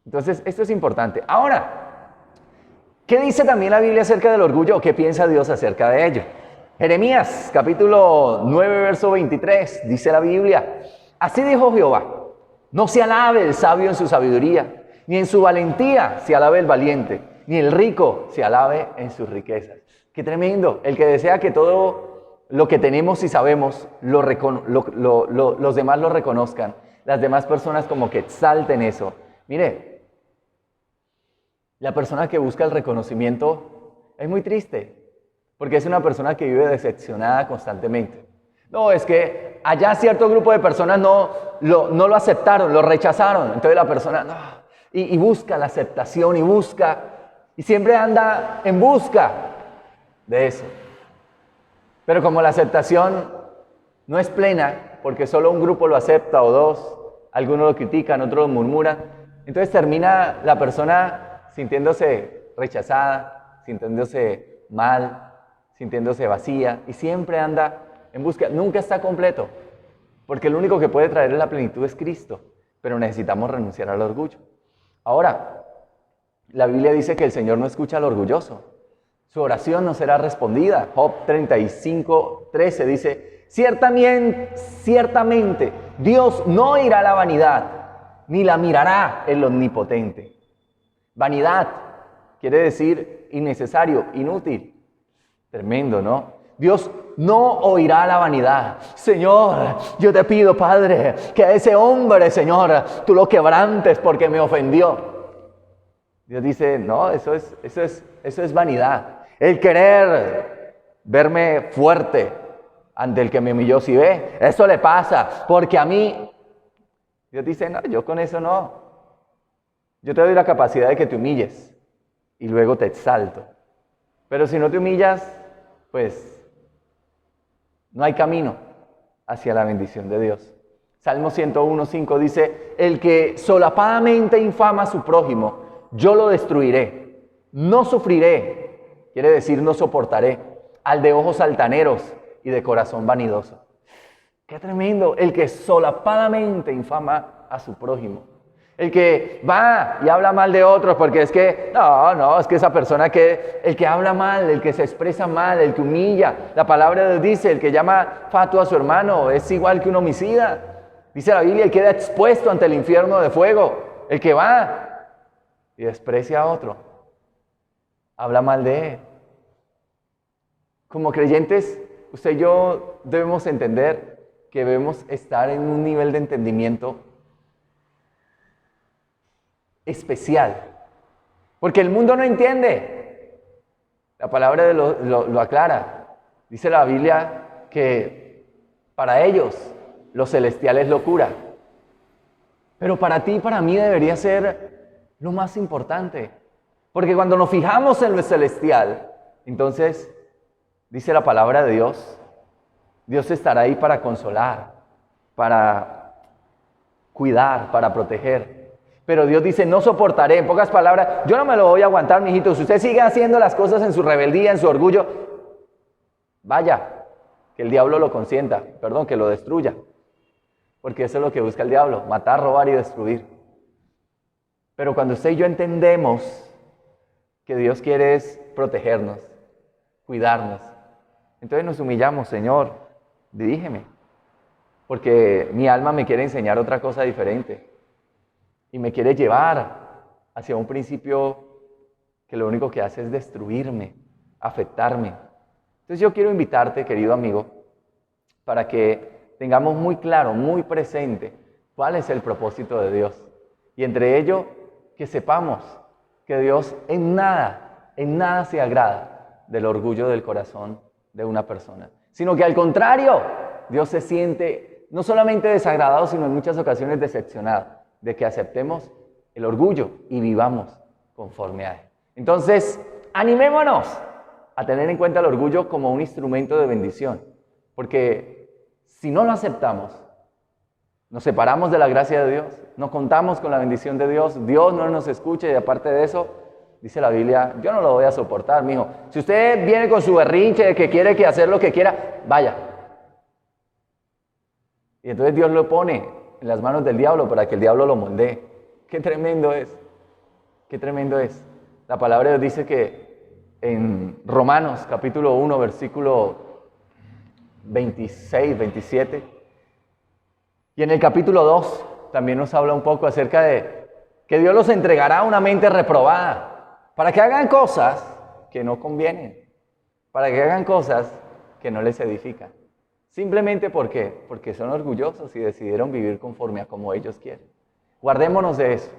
S2: Entonces, esto es importante. Ahora, ¿qué dice también la Biblia acerca del orgullo o qué piensa Dios acerca de ello? Jeremías, capítulo 9, verso 23, dice la Biblia, así dijo Jehová, no se alabe el sabio en su sabiduría, ni en su valentía se alabe el valiente, ni el rico se alabe en sus riquezas. ¡Qué tremendo! El que desea que todo lo que tenemos y sabemos, los demás lo reconozcan, las demás personas como que exalten eso. Mire, la persona que busca el reconocimiento es muy triste. Porque es una persona que vive decepcionada constantemente. No, es que allá cierto grupo de personas no lo aceptaron, lo rechazaron. Entonces la persona no, y busca la aceptación y siempre anda en busca de eso. Pero como la aceptación no es plena, porque solo un grupo lo acepta o dos, algunos lo critican, otros lo murmuran, entonces termina la persona sintiéndose rechazada, sintiéndose mal, sintiéndose vacía y siempre anda en busca, nunca está completo, porque el único que puede traer la plenitud es Cristo, pero necesitamos renunciar al orgullo. Ahora, la Biblia dice que el Señor no escucha al orgulloso, su oración no será respondida. Job 35:13 dice, ciertamente Dios no oirá la vanidad, ni la mirará el omnipotente. Vanidad quiere decir innecesario, inútil. Tremendo, ¿no? Dios no oirá la vanidad. Señor, yo te pido, Padre, que a ese hombre, Señor, tú lo quebrantes porque me ofendió. Dios dice, no, eso es vanidad. El querer verme fuerte ante el que me humilló, si ve, eso le pasa, porque a mí, Dios dice, no, yo con eso no. Yo te doy la capacidad de que te humilles y luego te exalto. Pero si no te humillas, pues no hay camino hacia la bendición de Dios. Salmo 101:5 dice, el que solapadamente infama a su prójimo, yo lo destruiré, no sufriré, quiere decir no soportaré, al de ojos altaneros y de corazón vanidoso. ¡Qué tremendo! El que solapadamente infama a su prójimo. El que va y habla mal de otros porque es que, es que esa persona el que habla mal, el que se expresa mal, el que humilla, la palabra de Dios dice, el que llama fatuo a su hermano es igual que un homicida. Dice la Biblia, y queda expuesto ante el infierno de fuego. El que va y desprecia a otro, habla mal de él. Como creyentes, usted y yo debemos entender que debemos estar en un nivel de entendimiento especial, porque el mundo no entiende. La palabra lo aclara. Dice la Biblia que para ellos lo celestial es locura. Pero para ti y para mí debería ser lo más importante. Porque cuando nos fijamos en lo celestial, entonces, dice la palabra de Dios, Dios estará ahí para consolar, para cuidar, para proteger. Pero Dios dice, no soportaré, en pocas palabras, yo no me lo voy a aguantar, mijito. Si usted sigue haciendo las cosas en su rebeldía, en su orgullo, vaya, que el diablo lo consienta, perdón, que lo destruya. Porque eso es lo que busca el diablo, matar, robar y destruir. Pero cuando usted y yo entendemos que Dios quiere es protegernos, cuidarnos, entonces nos humillamos, Señor, dirígeme. Porque mi alma me quiere enseñar otra cosa diferente. Y me quiere llevar hacia un principio que lo único que hace es destruirme, afectarme. Entonces yo quiero invitarte, querido amigo, para que tengamos muy claro, muy presente cuál es el propósito de Dios. Y entre ello, que sepamos que Dios en nada se agrada del orgullo del corazón de una persona. Sino que al contrario, Dios se siente no solamente desagradado, sino en muchas ocasiones decepcionado de que aceptemos el orgullo y vivamos conforme a él. Entonces, animémonos a tener en cuenta el orgullo como un instrumento de bendición, porque si no lo aceptamos, nos separamos de la gracia de Dios, no contamos con la bendición de Dios, Dios no nos escucha y aparte de eso, dice la Biblia, yo no lo voy a soportar, mijo. Si usted viene con su berrinche de que quiere que hacer lo que quiera, vaya. Y entonces Dios lo pone en las manos del diablo para que el diablo lo moldee. ¡Qué tremendo es! ¡Qué tremendo es! La palabra de Dios dice que en Romanos capítulo 1, versículo 26, 27, y en el capítulo 2 también nos habla un poco acerca de que Dios los entregará a una mente reprobada para que hagan cosas que no convienen, para que hagan cosas que no les edifican. Simplemente porque son orgullosos y decidieron vivir conforme a como ellos quieren. Guardémonos de eso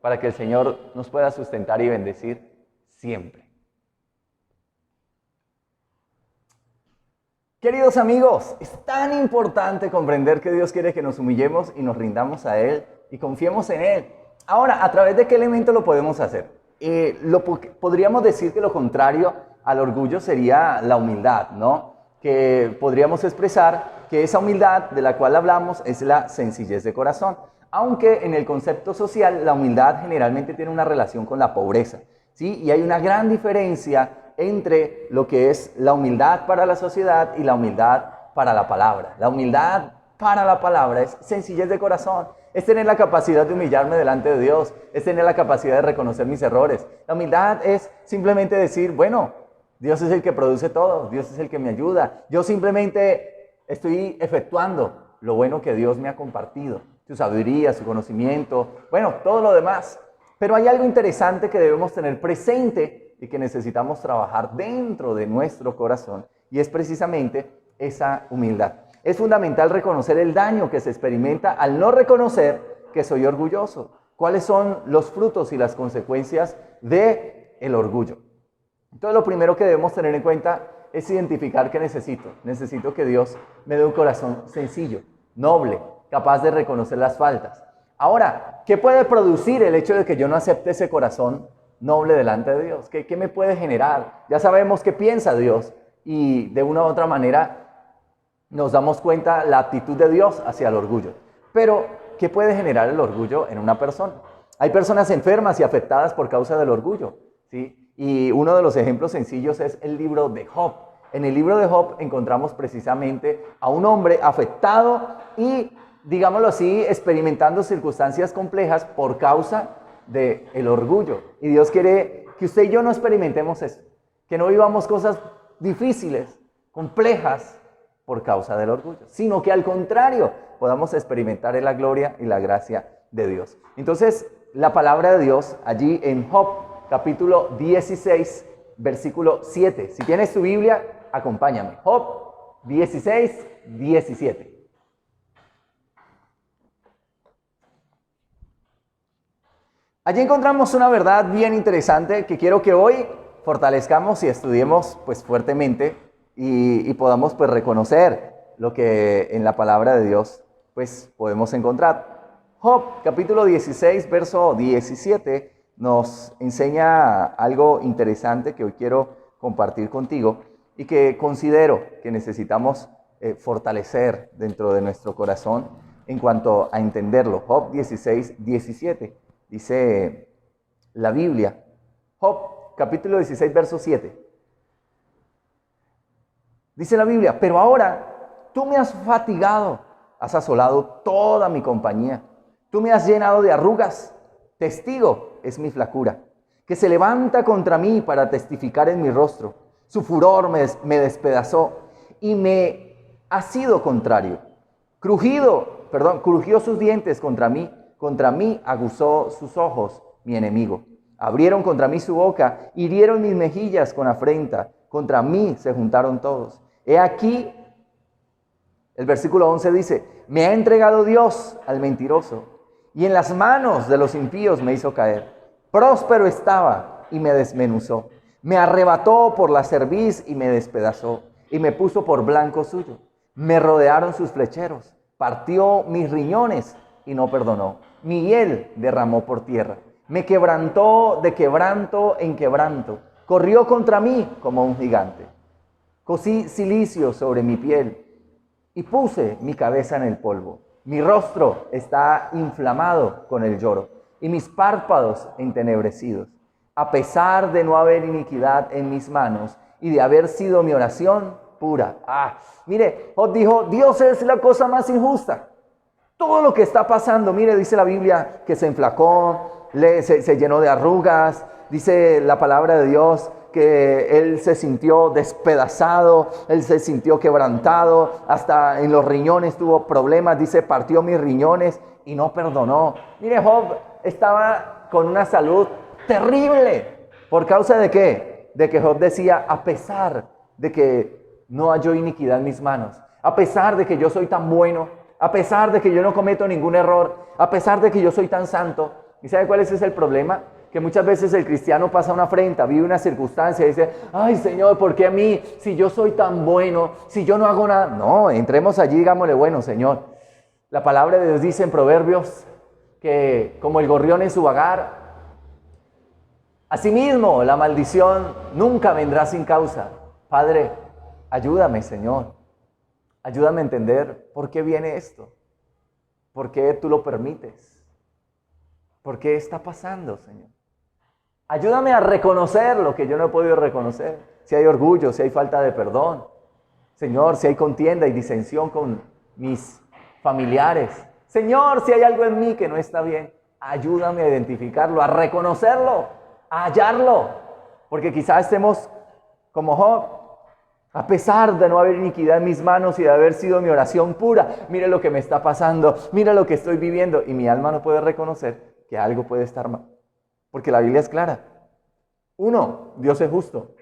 S2: para que el Señor nos pueda sustentar y bendecir siempre. Queridos amigos, es tan importante comprender que Dios quiere que nos humillemos y nos rindamos a Él y confiemos en Él. Ahora, ¿a través de qué elemento lo podemos hacer? Podríamos decir que lo contrario al orgullo sería la humildad, ¿no? Que podríamos expresar que esa humildad de la cual hablamos es la sencillez de corazón. Aunque en el concepto social la humildad generalmente tiene una relación con la pobreza, ¿sí? Y hay una gran diferencia entre lo que es la humildad para la sociedad y la humildad para la palabra. La humildad para la palabra es sencillez de corazón, es tener la capacidad de humillarme delante de Dios, es tener la capacidad de reconocer mis errores. La humildad es simplemente decir, bueno, Dios es el que produce todo, Dios es el que me ayuda. Yo simplemente estoy efectuando lo bueno que Dios me ha compartido, su sabiduría, su conocimiento, bueno, todo lo demás. Pero hay algo interesante que debemos tener presente y que necesitamos trabajar dentro de nuestro corazón, y es precisamente esa humildad. Es fundamental reconocer el daño que se experimenta al no reconocer que soy orgulloso. ¿Cuáles son los frutos y las consecuencias del orgullo? Entonces, lo primero que debemos tener en cuenta es identificar que necesito que Dios me dé un corazón sencillo, noble, capaz de reconocer las faltas. Ahora, ¿qué puede producir el hecho de que yo no acepte ese corazón noble delante de Dios? ¿Qué me puede generar? Ya sabemos qué piensa Dios y de una u otra manera nos damos cuenta la actitud de Dios hacia el orgullo. Pero, ¿qué puede generar el orgullo en una persona? Hay personas enfermas y afectadas por causa del orgullo, ¿sí? Y uno de los ejemplos sencillos es el libro de Job. En el libro de Job encontramos precisamente a un hombre afectado y, digámoslo así, experimentando circunstancias complejas por causa del orgullo. Y Dios quiere que usted y yo no experimentemos eso, que no vivamos cosas difíciles, complejas, por causa del orgullo, sino que al contrario, podamos experimentar la gloria y la gracia de Dios. Entonces, la palabra de Dios allí en Job, capítulo 16, versículo 7. Si tienes tu Biblia, acompáñame. Job 16, 17. Allí encontramos una verdad bien interesante que quiero que hoy
S1: fortalezcamos y estudiemos pues fuertemente y podamos pues reconocer lo que en la palabra de Dios pues podemos encontrar. Job, capítulo 16, verso 17, nos enseña algo interesante que hoy quiero compartir contigo y que considero que necesitamos fortalecer dentro de nuestro corazón en cuanto a entenderlo. Job 16, 17, dice la Biblia. Job, capítulo 16, verso 7. Dice la Biblia, pero ahora tú me has fatigado, has asolado toda mi compañía. Tú me has llenado de arrugas, testigo es mi flacura, que se levanta contra mí para testificar en mi rostro. Su furor me despedazó y me ha sido contrario. Crujió sus dientes contra mí aguzó sus ojos mi enemigo. Abrieron contra mí su boca, hirieron mis mejillas con afrenta, contra mí se juntaron todos. He aquí, el versículo 11 dice, me ha entregado Dios al mentiroso, y en las manos de los impíos me hizo caer. Próspero estaba y me desmenuzó. Me arrebató por la cerviz y me despedazó, y me puso por blanco suyo. Me rodearon sus flecheros, partió mis riñones y no perdonó. Mi hiel derramó por tierra. Me quebrantó de quebranto en quebranto. Corrió contra mí como un gigante. Cosí cilicio sobre mi piel y puse mi cabeza en el polvo. Mi rostro está inflamado con el lloro y mis párpados entenebrecidos. A pesar de no haber iniquidad en mis manos y de haber sido mi oración pura. Mire, Job dijo, Dios es la cosa más injusta. Todo lo que está pasando, mire, dice la Biblia que se enflacó, se llenó de arrugas. Dice la palabra de Dios que él se sintió despedazado, él se sintió quebrantado, hasta en los riñones tuvo problemas. Dice, partió mis riñones y no perdonó. Mire, Job estaba con una salud terrible. ¿Por causa de qué? De que Job decía, a pesar de que no halló iniquidad en mis manos, a pesar de que yo soy tan bueno, a pesar de que yo no cometo ningún error, a pesar de que yo soy tan santo. ¿Y sabe cuál es el problema? Que muchas veces el cristiano pasa una afrenta, vive una circunstancia y dice, ay Señor, ¿por qué a mí? Si yo soy tan bueno, si yo no hago nada. No, entremos allí y digámosle, bueno Señor, la palabra de Dios dice en Proverbios que como el gorrión en su vagar, asimismo la maldición nunca vendrá sin causa. Padre, ayúdame Señor, ayúdame a entender por qué viene esto, por qué tú lo permites, por qué está pasando Señor. Ayúdame a reconocer lo que yo no he podido reconocer. Si hay orgullo, si hay falta de perdón. Señor, si hay contienda y disensión con mis familiares. Señor, si hay algo en mí que no está bien, ayúdame a identificarlo, a reconocerlo, a hallarlo. Porque quizás estemos como Job. A pesar de no haber iniquidad en mis manos y de haber sido mi oración pura, mire lo que me está pasando, mire lo que estoy viviendo. Y mi alma no puede reconocer que algo puede estar mal. Porque la Biblia es clara. Uno, Dios es justo.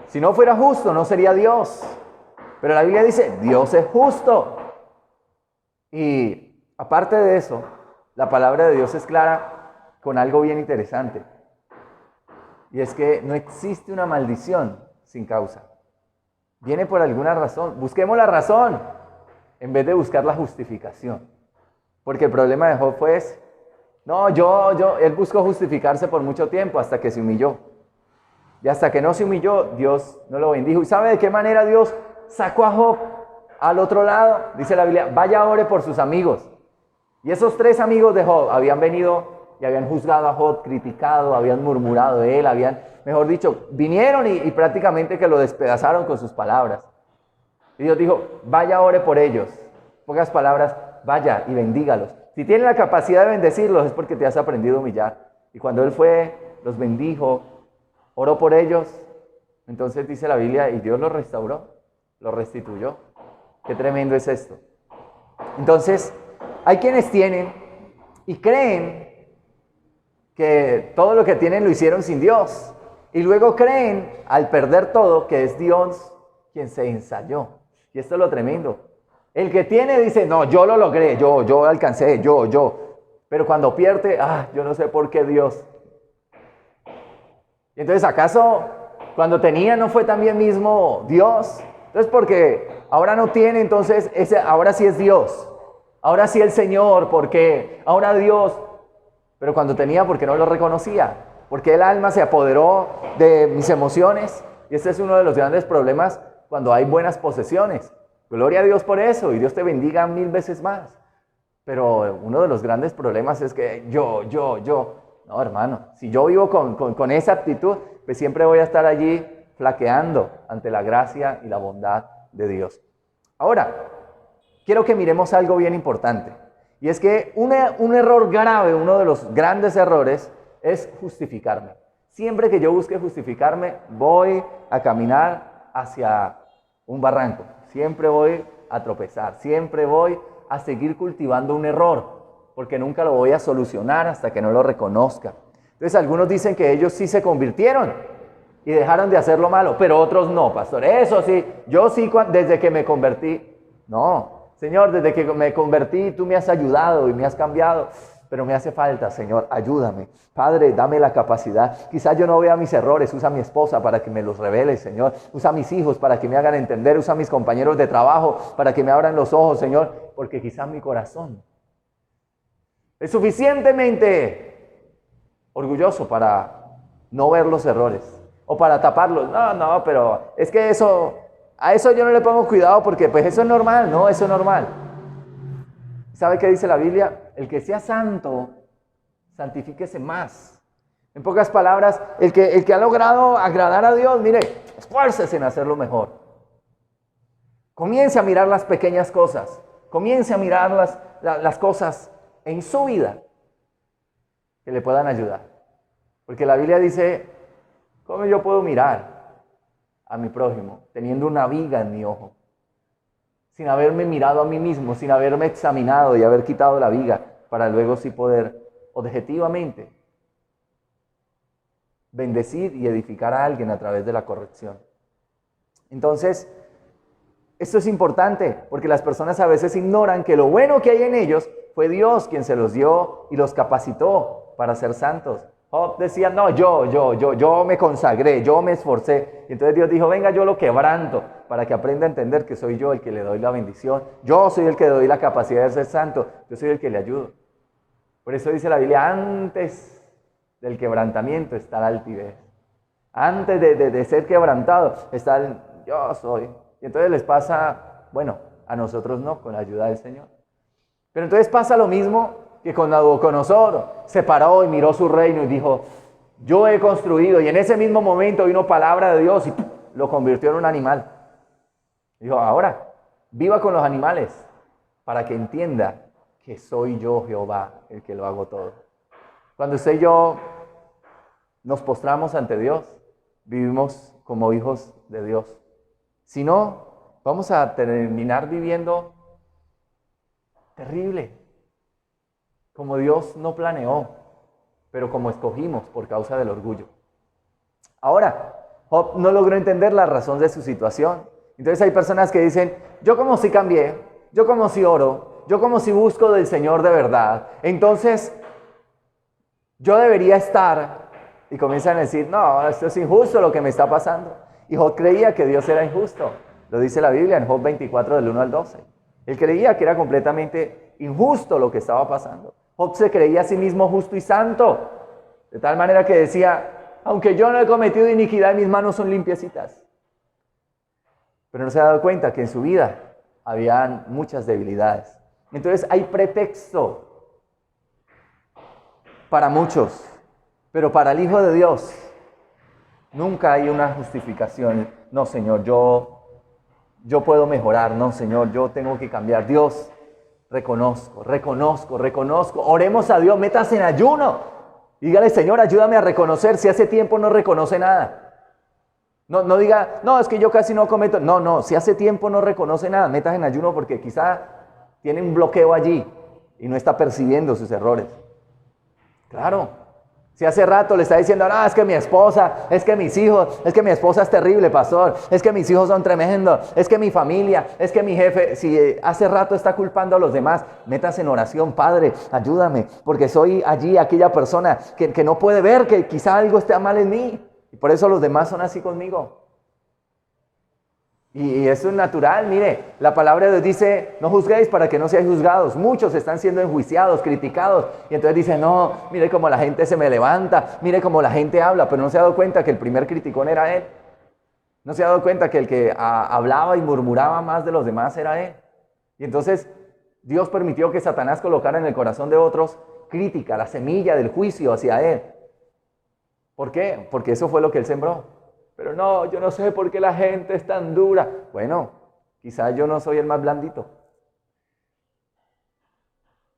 S1: Si no fuera justo, no sería Dios. Pero la Biblia dice, Dios es justo. Y aparte de eso, la palabra de Dios es clara con algo bien interesante. Y es que no existe una maldición sin causa. Viene por alguna razón. Busquemos la razón en vez de buscar la justificación. Porque el problema de Job fue ese. No, él buscó justificarse por mucho tiempo hasta que se humilló. Y hasta que no se humilló, Dios no lo bendijo. ¿Y sabe de qué manera Dios sacó a Job al otro lado? Dice la Biblia, vaya ore por sus amigos. Y esos 3 amigos de Job habían venido y habían juzgado a Job, criticado, habían murmurado de él, mejor dicho, vinieron y prácticamente que lo despedazaron con sus palabras. Y Dios dijo, vaya ore por ellos. En pocas palabras, vaya y bendígalos. Si tienes la capacidad de bendecirlos es porque te has aprendido a humillar. Y cuando él fue, los bendijo, oró por ellos, entonces dice la Biblia, y Dios los restauró, los restituyó. Qué tremendo es esto. Entonces, hay quienes tienen y creen que todo lo que tienen lo hicieron sin Dios. Y luego creen, al perder todo, que es Dios quien se ensayó. Y esto es lo tremendo. El que tiene dice, no, yo lo logré, yo alcancé, yo. Pero cuando pierde, yo no sé por qué Dios.
S2: Y entonces, ¿acaso cuando tenía no fue también mismo Dios? Entonces, porque ahora no tiene, entonces ahora sí es Dios. Ahora sí el Señor, porque ahora Dios. Pero cuando tenía, ¿por qué no lo reconocía? Porque el alma se apoderó de mis emociones. Y este es uno de los grandes problemas cuando hay buenas posesiones. Gloria a Dios por eso, y Dios te bendiga 1000 veces más. Pero uno de los grandes problemas es que yo. No, hermano, si yo vivo con esa actitud, pues siempre voy a estar allí flaqueando ante la gracia y la bondad de Dios. Ahora, quiero que miremos algo bien importante. Y es que un error grave, uno de los grandes errores, es justificarme. Siempre que yo busque justificarme, voy a caminar hacia un barranco. Siempre voy a tropezar. Siempre voy a seguir cultivando un error, porque nunca lo voy a solucionar hasta que no lo reconozca. Entonces algunos dicen que ellos sí se convirtieron y dejaron de hacer lo malo, pero otros no, pastor. Eso sí, yo sí desde que me convertí. No, Señor, desde que me convertí tú me has ayudado y me has cambiado, pero me hace falta, Señor, ayúdame. Padre, dame la capacidad. Quizás yo no vea mis errores, usa a mi esposa para que me los revele, Señor. Usa a mis hijos para que me hagan entender, usa a mis compañeros de trabajo para que me abran los ojos, Señor, porque quizás mi corazón es suficientemente orgulloso para no ver los errores o para taparlos. No, pero es que a eso yo no le pongo cuidado porque pues eso es normal, no, eso es normal. ¿Sabe qué dice la Biblia? El que sea santo, santifíquese más. En pocas palabras, el que ha logrado agradar a Dios, mire, esfuércese en hacerlo mejor. Comience a mirar las pequeñas cosas. Comience a mirar las cosas en su vida que le puedan ayudar. Porque la Biblia dice, ¿cómo yo puedo mirar a mi prójimo teniendo una viga en mi ojo? Sin haberme mirado a mí mismo, sin haberme examinado y haber quitado la viga, para luego sí poder objetivamente bendecir y edificar a alguien a través de la corrección. Entonces, esto es importante, porque las personas a veces ignoran que lo bueno que hay en ellos fue Dios quien se los dio y los capacitó para ser santos. Job decía, no, yo me consagré, yo me esforcé. Y entonces Dios dijo, venga, yo lo quebranto para que aprenda a entender que soy yo el que le doy la bendición. Yo soy el que le doy la capacidad de ser santo. Yo soy el que le ayudo. Por eso dice la Biblia, antes del quebrantamiento está la altivez. Antes de ser quebrantado está el yo soy. Y entonces les pasa, bueno, a nosotros no, con la ayuda del Señor. Pero entonces pasa lo mismo que con Nabucodonosor. Se paró y miró su reino y dijo, yo he construido. Y en ese mismo momento vino palabra de Dios y lo convirtió en un animal. Dijo, ahora, viva con los animales para que entienda que soy yo, Jehová, el que lo hago todo. Cuando usted y yo nos postramos ante Dios, vivimos como hijos de Dios. Si no, vamos a terminar viviendo terrible, como Dios no planeó, pero como escogimos por causa del orgullo. Ahora, Job no logró entender la razón de su situación. Entonces hay personas que dicen, yo como si cambié, yo como si oro, yo como si busco del Señor de verdad, entonces yo debería estar, y comienzan a decir, no, esto es injusto lo que me está pasando. Y Job creía que Dios era injusto. Lo dice la Biblia en Job 24 del 1 al 12. Él creía que era completamente injusto lo que estaba pasando. Job se creía a sí mismo justo y santo. De tal manera que decía, aunque yo no he cometido iniquidad, mis manos son limpiecitas. Pero no se ha dado cuenta que en su vida habían muchas debilidades. Entonces hay pretexto para muchos, pero para el Hijo de Dios nunca hay una justificación. No, Señor, yo puedo mejorar. No, Señor, yo tengo que cambiar. Dios, reconozco. Oremos a Dios, métase en ayuno. Dígale, Señor, ayúdame a reconocer si hace tiempo no reconoce nada. No diga, no, es que yo casi no cometo. No, si hace tiempo no reconoce nada, métase en ayuno porque quizá tiene un bloqueo allí y no está percibiendo sus errores. Claro. Si hace rato le está diciendo, no, es que mi esposa, es que mis hijos, es que mi esposa es terrible, pastor, es que mis hijos son tremendos, es que mi familia, es que mi jefe, si hace rato está culpando a los demás, métase en oración, Padre, ayúdame, porque soy allí aquella persona que no puede ver que quizá algo esté mal en mí. Y por eso los demás son así conmigo. Y eso es natural, mire, la palabra de Dios dice, no juzguéis para que no seáis juzgados. Muchos están siendo enjuiciados, criticados, y entonces dicen, no, mire cómo la gente se me levanta, mire cómo la gente habla, pero no se ha dado cuenta que el primer criticón era él. No se ha dado cuenta que el que hablaba y murmuraba más de los demás era él. Y entonces Dios permitió que Satanás colocara en el corazón de otros crítica, la semilla del juicio hacia él. ¿Por qué? Porque eso fue lo que él sembró. Pero no, yo no sé por qué la gente es tan dura. Bueno, quizás yo no soy el más blandito.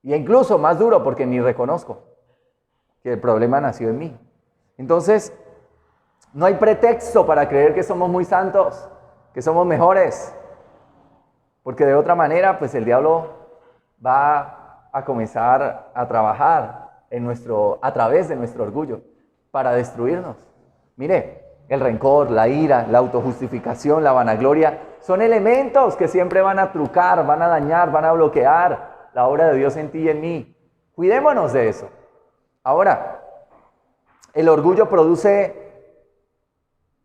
S2: Y incluso más duro porque ni reconozco que el problema nació en mí. Entonces, no hay pretexto para creer que somos muy santos, que somos mejores. Porque de otra manera, pues el diablo va a comenzar a trabajar a través de nuestro orgullo para destruirnos. Mire, el rencor, la ira, la autojustificación, la vanagloria, son elementos que siempre van a trucar, van a dañar, van a bloquear la obra de Dios en ti y en mí. Cuidémonos de eso. Ahora, el orgullo produce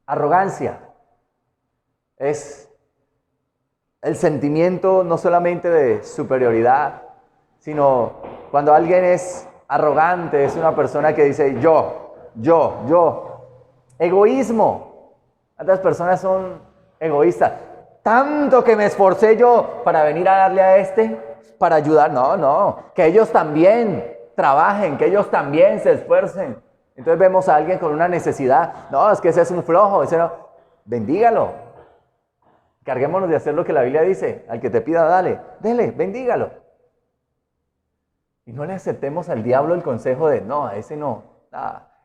S2: arrogancia. Es el sentimiento no solamente de superioridad, sino cuando alguien es arrogante, es una persona que dice yo. Egoísmo. ¿Cuántas personas son egoístas? Tanto que me esforcé yo para venir a darle a para ayudar. No, que ellos también trabajen, que ellos también se esfuercen. Entonces vemos a alguien con una necesidad. No, es que ese es un flojo, ese no. Bendígalo. Carguémonos de hacer lo que la Biblia dice. Al que te pida, dele, bendígalo. Y no le aceptemos al diablo el consejo de, no, a ese no,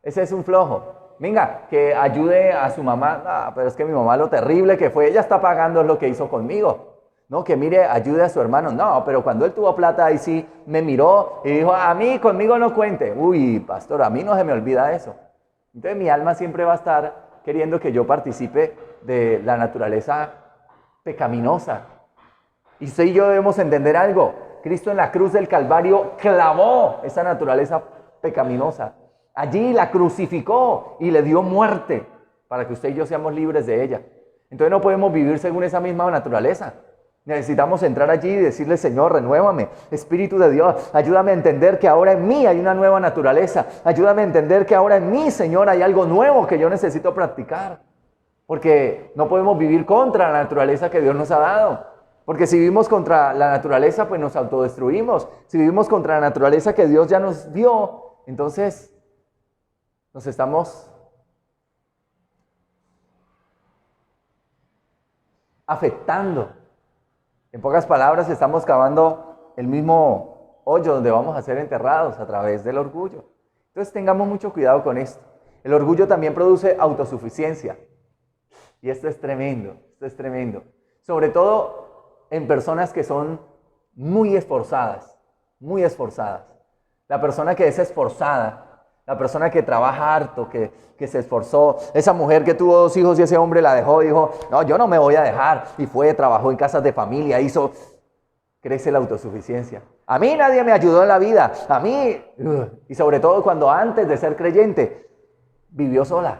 S2: ese es un flojo. Venga, que ayude a su mamá. Pero es que mi mamá lo terrible que fue, ella está pagando lo que hizo conmigo. No, que mire, ayude a su hermano. No, pero cuando él tuvo plata, ahí sí me miró y dijo, conmigo no cuente. Uy, pastor, a mí no se me olvida eso. Entonces mi alma siempre va a estar queriendo que yo participe de la naturaleza pecaminosa. Y usted y yo debemos entender algo. Cristo en la cruz del Calvario clavó esa naturaleza pecaminosa. Allí la crucificó y le dio muerte para que usted y yo seamos libres de ella. Entonces no podemos vivir según esa misma naturaleza. Necesitamos entrar allí y decirle, Señor, renuévame, Espíritu de Dios, ayúdame a entender que ahora en mí hay una nueva naturaleza. Ayúdame a entender que ahora en mí, Señor, hay algo nuevo que yo necesito practicar. Porque no podemos vivir contra la naturaleza que Dios nos ha dado. Porque si vivimos contra la naturaleza, pues nos autodestruimos. Si vivimos contra la naturaleza que Dios ya nos dio, entonces nos estamos afectando. En pocas palabras, estamos cavando el mismo hoyo donde vamos a ser enterrados a través del orgullo. Entonces tengamos mucho cuidado con esto. El orgullo también produce autosuficiencia. Y esto es tremendo, Sobre todo en personas que son muy esforzadas. La persona que es esforzada, la persona que trabaja harto, que se esforzó, esa mujer que tuvo 2 hijos y ese hombre la dejó, dijo, no, yo no me voy a dejar. Y trabajó en casas de familia, crece la autosuficiencia. A mí nadie me ayudó en la vida, y sobre todo cuando antes de ser creyente, vivió sola.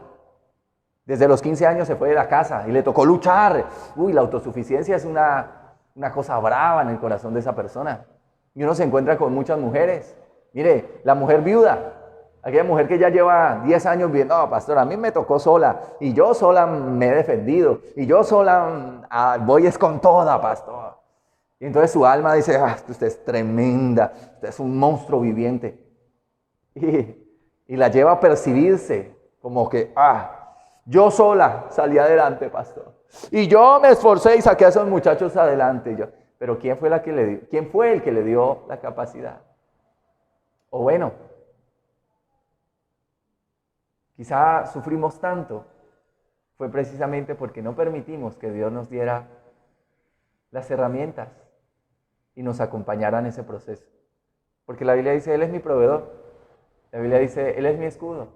S2: Desde los 15 años se fue de la casa y le tocó luchar. La autosuficiencia es una cosa brava en el corazón de esa persona. Y uno se encuentra con muchas mujeres. Mire, la mujer viuda, aquella mujer que ya lleva 10 años viviendo, no, pastor, a mí me tocó sola, y yo sola me he defendido, y yo sola voy es con toda, pastor. Y entonces su alma dice, usted es tremenda, usted es un monstruo viviente. Y la lleva a percibirse como que, yo sola salí adelante, pastor. Y yo me esforcé y saqué a esos muchachos adelante. Pero ¿quién fue el que le dio la capacidad? O bueno, quizá sufrimos tanto, fue precisamente porque no permitimos que Dios nos diera las herramientas y nos acompañara en ese proceso. Porque la Biblia dice, Él es mi proveedor. La Biblia dice, Él es mi escudo.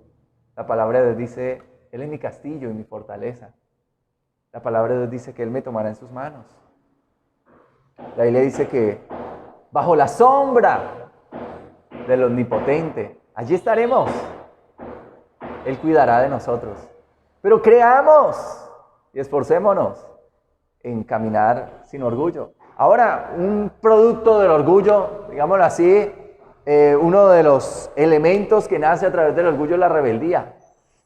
S2: La palabra de Dios dice, Él es mi castillo y mi fortaleza. La palabra de Dios dice que Él me tomará en sus manos. La Biblia dice que bajo la sombra del Omnipotente, allí estaremos. Él cuidará de nosotros. Pero creamos y esforcémonos en caminar sin orgullo. Ahora, un producto del orgullo, digámoslo así, uno de los elementos que nace a través del orgullo es la rebeldía.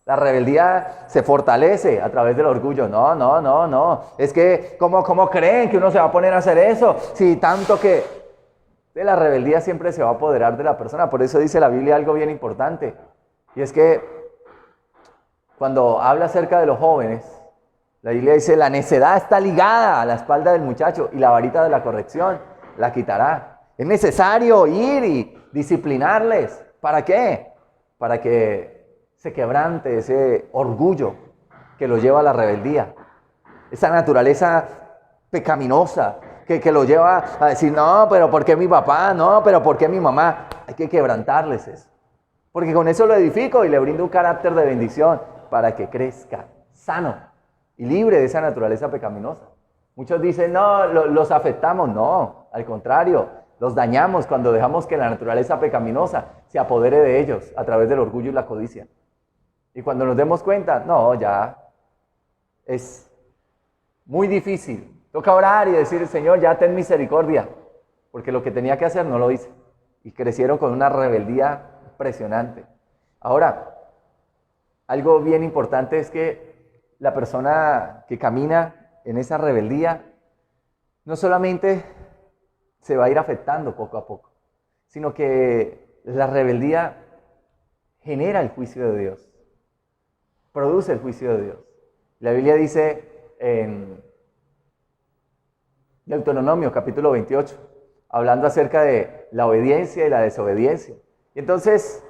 S2: La rebeldía se fortalece a través del orgullo. No. Es que, ¿cómo creen que uno se va a poner a hacer eso? Si tanto que... La rebeldía siempre se va a apoderar de la persona. Por eso dice la Biblia algo bien importante. Y es que cuando habla acerca de los jóvenes, la Biblia dice, la necedad está ligada a la espalda del muchacho y la varita de la corrección la quitará. Es necesario ir y disciplinarles. ¿Para qué? Para que se quebrante ese orgullo que lo lleva a la rebeldía. Esa naturaleza pecaminosa que lo lleva a decir, no, pero ¿por qué mi papá? No, pero ¿por qué mi mamá? Hay que quebrantarles eso. Porque con eso lo edifico y le brindo un carácter de bendición para que crezca sano y libre de esa naturaleza pecaminosa. Muchos dicen, no, los afectamos. No, al contrario, los dañamos cuando dejamos que la naturaleza pecaminosa se apodere de ellos a través del orgullo y la codicia. Y cuando nos demos cuenta, no, ya es muy difícil. Toca orar y decir, Señor, ya ten misericordia, porque lo que tenía que hacer no lo hice. Y crecieron con una rebeldía impresionante. Ahora, algo bien importante es que la persona que camina en esa rebeldía no solamente se va a ir afectando poco a poco, sino que la rebeldía genera el juicio de Dios, produce el juicio de Dios. La Biblia dice en Deuteronomio capítulo 28, hablando acerca de la obediencia y la desobediencia. Y entonces,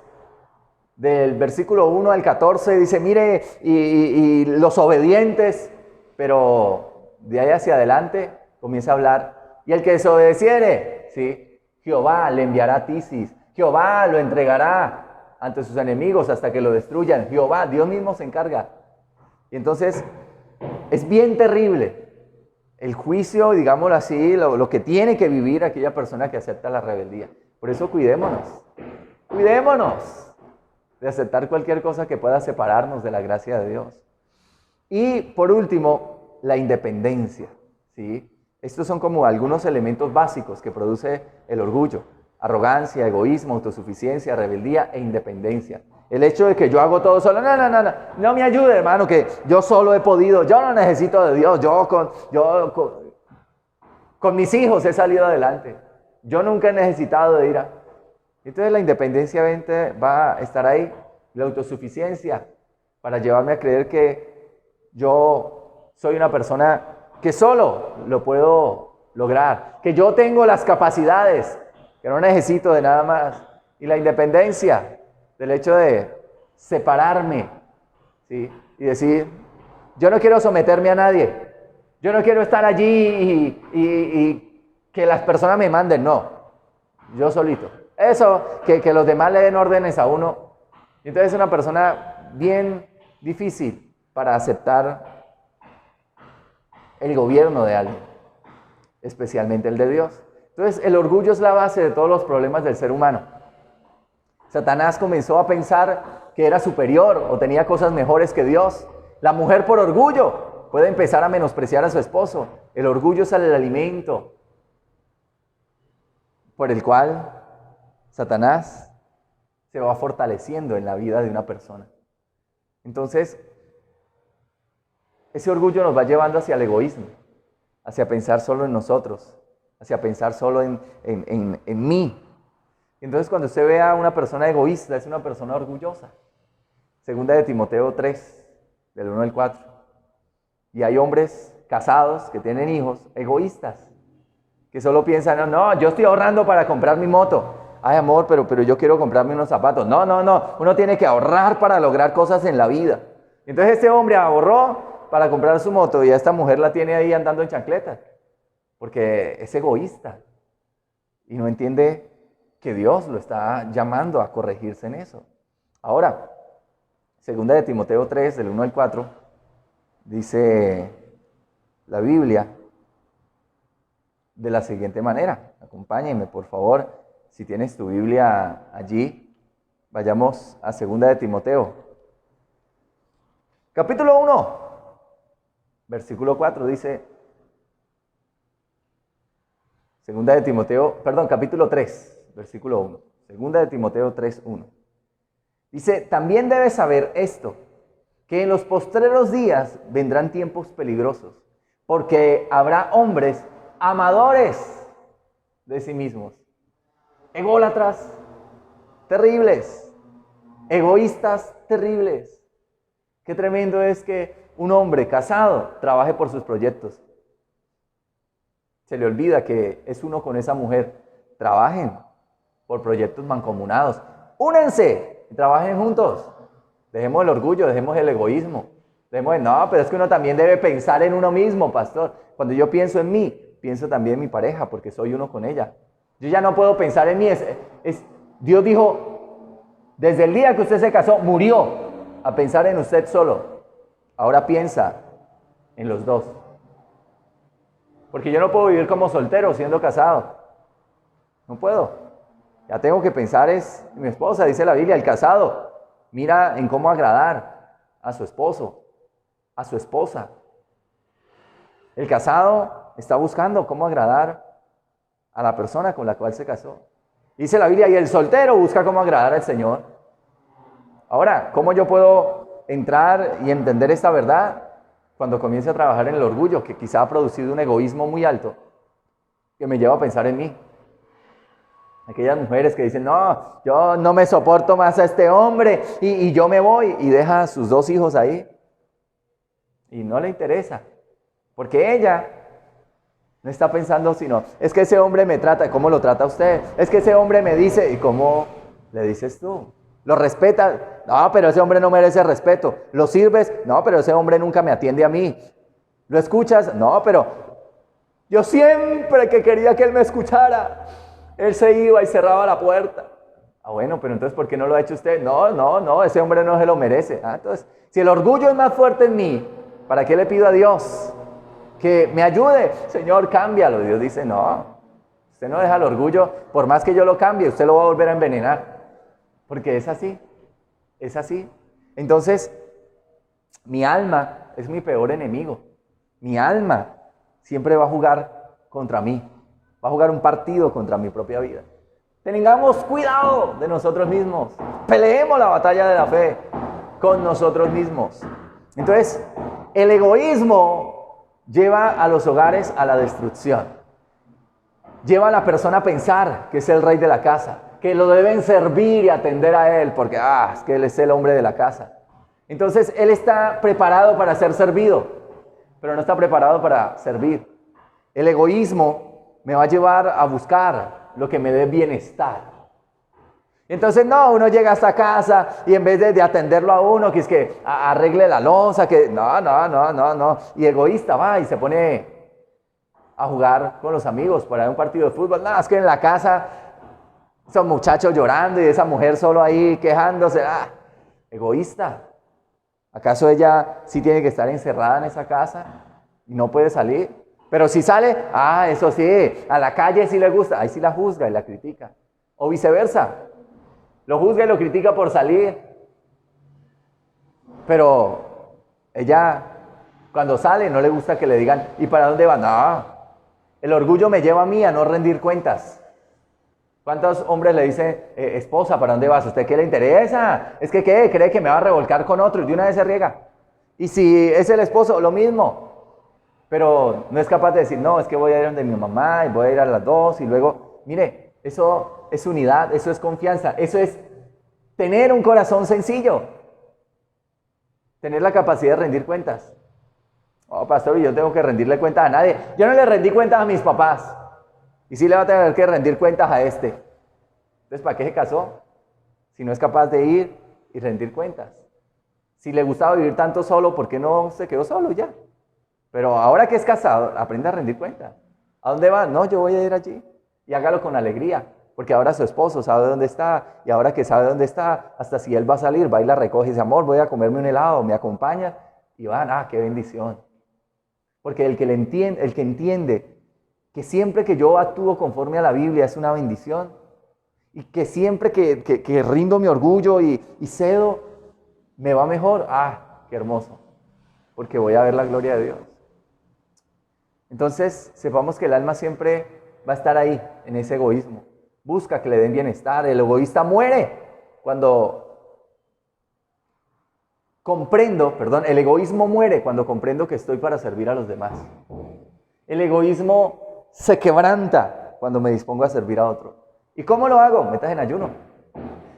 S2: del versículo 1 al 14 dice, mire, y los obedientes, pero de ahí hacia adelante comienza a hablar, y el que desobedeciere, ¿sí? Jehová le enviará tisis, Jehová lo entregará ante sus enemigos hasta que lo destruyan. Jehová, Dios mismo se encarga. Y entonces, es bien terrible el juicio, digámoslo así, lo que tiene que vivir aquella persona que acepta la rebeldía. Por eso cuidémonos de aceptar cualquier cosa que pueda separarnos de la gracia de Dios. Y por último, la independencia, ¿sí? Estos son como algunos elementos básicos que produce el orgullo: arrogancia, egoísmo, autosuficiencia, rebeldía e independencia. El hecho de que yo hago todo solo, no me ayude, hermano, que yo solo he podido, yo no necesito de Dios, con mis hijos he salido adelante, yo nunca he necesitado de ir a... Entonces la independencia va a estar ahí, la autosuficiencia, para llevarme a creer que yo soy una persona que solo lo puedo lograr, que yo tengo las capacidades, que no necesito de nada más. Y la independencia, del hecho de separarme, ¿sí? Y decir, yo no quiero someterme a nadie, yo no quiero estar allí y que las personas me manden, no, yo solito. Eso, que los demás le den órdenes a uno. Entonces es una persona bien difícil para aceptar el gobierno de alguien, especialmente el de Dios. Entonces el orgullo es la base de todos los problemas del ser humano. Satanás comenzó a pensar que era superior o tenía cosas mejores que Dios. La mujer por orgullo puede empezar a menospreciar a su esposo. El orgullo es el alimento por el cual Satanás se va fortaleciendo en la vida de una persona. Entonces, ese orgullo nos va llevando hacia el egoísmo, hacia pensar solo en nosotros, hacia pensar solo en mí. Entonces, cuando usted ve a una persona egoísta, es una persona orgullosa. Segunda de Timoteo 3, del 1 al 4. Y hay hombres casados que tienen hijos egoístas, que solo piensan, no, yo estoy ahorrando para comprar mi moto. Ay, amor, pero yo quiero comprarme unos zapatos. No, uno tiene que ahorrar para lograr cosas en la vida. Entonces este hombre ahorró para comprar su moto y a esta mujer la tiene ahí andando en chancletas, porque es egoísta y no entiende que Dios lo está llamando a corregirse en eso. Ahora, segunda de Timoteo 3, del 1 al 4, dice la Biblia de la siguiente manera. Acompáñenme, por favor, si tienes tu Biblia allí, vayamos a segunda de Timoteo, Capítulo 1, versículo 4 dice, capítulo 3, versículo 1. Segunda de Timoteo 3, 1. Dice, también debes saber esto, que en los postreros días vendrán tiempos peligrosos, porque habrá hombres amadores de sí mismos, ególatras, terribles, egoístas, terribles. Qué tremendo es que un hombre casado trabaje por sus proyectos. Se le olvida que es uno con esa mujer. Trabajen por proyectos mancomunados. Únense y trabajen juntos. Dejemos el orgullo, dejemos el egoísmo. No, pero es que uno también debe pensar en uno mismo, pastor. Cuando yo pienso en mí, pienso también en mi pareja, porque soy uno con ella. Yo ya no puedo pensar en mí. Dios dijo, desde el día que usted se casó, murió a pensar en usted solo. Ahora piensa en los dos. Porque yo no puedo vivir como soltero siendo casado. No puedo. Ya tengo que pensar en mi esposa, dice la Biblia, el casado. Mira en cómo agradar a su esposo, a su esposa. El casado está buscando cómo agradar a la persona con la cual se casó. Dice la Biblia, y el soltero busca cómo agradar al Señor. Ahora, ¿cómo yo puedo entrar y entender esta verdad? Cuando comience a trabajar en el orgullo, que quizá ha producido un egoísmo muy alto, que me lleva a pensar en mí. Aquellas mujeres que dicen, no, yo no me soporto más a este hombre y yo me voy, y deja a sus 2 hijos ahí. Y no le interesa, porque ella no está pensando sino, es que ese hombre me trata, ¿cómo lo trata usted? Es que ese hombre me dice, ¿y cómo le dices tú? ¿Lo respeta? No, pero ese hombre no merece respeto. ¿Lo sirves? No, pero ese hombre nunca me atiende a mí. ¿Lo escuchas? No, pero yo siempre que quería que él me escuchara, él se iba y cerraba la puerta. Ah, bueno, pero entonces, ¿por qué no lo ha hecho usted? No, ese hombre no se lo merece. Entonces, si el orgullo es más fuerte en mí, ¿para qué le pido a Dios que me ayude? Señor, cámbialo. Dios dice, no, usted no deja el orgullo, por más que yo lo cambie, usted lo va a volver a envenenar. Porque es así, es así. Entonces, mi alma es mi peor enemigo. Mi alma siempre va a jugar contra mí. Va a jugar un partido contra mi propia vida. Tengamos cuidado de nosotros mismos. Peleemos la batalla de la fe con nosotros mismos. Entonces, el egoísmo lleva a los hogares a la destrucción. Lleva a la persona a pensar que es el rey de la casa, que lo deben servir y atender a él, porque es que él es el hombre de la casa. Entonces, él está preparado para ser servido, pero no está preparado para servir. El egoísmo me va a llevar a buscar lo que me dé bienestar. Entonces, no, uno llega a esta casa y en vez de atenderlo a uno, que es que arregle la loza, que no. Y egoísta va y se pone a jugar con los amigos para un partido de fútbol. No, es que en la casa son muchachos llorando y esa mujer solo ahí quejándose. Egoísta. ¿Acaso ella sí tiene que estar encerrada en esa casa y no puede salir? Pero si sale, eso sí, a la calle sí le gusta, ahí sí la juzga y la critica. O viceversa, lo juzga y lo critica por salir. Pero ella, cuando sale, no le gusta que le digan, ¿y para dónde va? No, el orgullo me lleva a mí a no rendir cuentas. ¿Cuántos hombres le dicen, esposa, ¿para dónde vas? ¿A usted qué le interesa? Es que, ¿qué? ¿Cree que me va a revolcar con otro? Y de una vez se riega. Y si es el esposo, lo mismo. Pero no es capaz de decir, no, es que voy a ir donde mi mamá y voy a ir a las 2 y luego, mire, eso es unidad, eso es confianza, eso es tener un corazón sencillo. Tener la capacidad de rendir cuentas. Oh, pastor, yo tengo que rendirle cuentas a nadie. Yo no le rendí cuentas a mis papás. Y sí le va a tener que rendir cuentas a este. Entonces, ¿para qué se casó? Si no es capaz de ir y rendir cuentas. Si le gustaba vivir tanto solo, ¿por qué no se quedó solo ya? Pero ahora que es casado, aprende a rendir cuentas. ¿A dónde va? No, yo voy a ir allí. Y hágalo con alegría. Porque ahora su esposo sabe dónde está. Y ahora que sabe dónde está, hasta si él va a salir, va y la recoge y dice, amor, voy a comerme un helado, ¿me acompaña? Y van, qué bendición. Porque el que entiende que siempre que yo actúo conforme a la Biblia es una bendición, y que siempre que rindo mi orgullo y cedo, me va mejor. Qué hermoso. porque voy a ver la gloria de Dios. Entonces, sepamos que el alma siempre va a estar ahí, en ese egoísmo. Busca que le den bienestar. El egoísta muere cuando el egoísmo muere cuando comprendo que estoy para servir a los demás. El egoísmo se quebranta cuando me dispongo a servir a otro. ¿Y cómo lo hago? Metas en ayuno.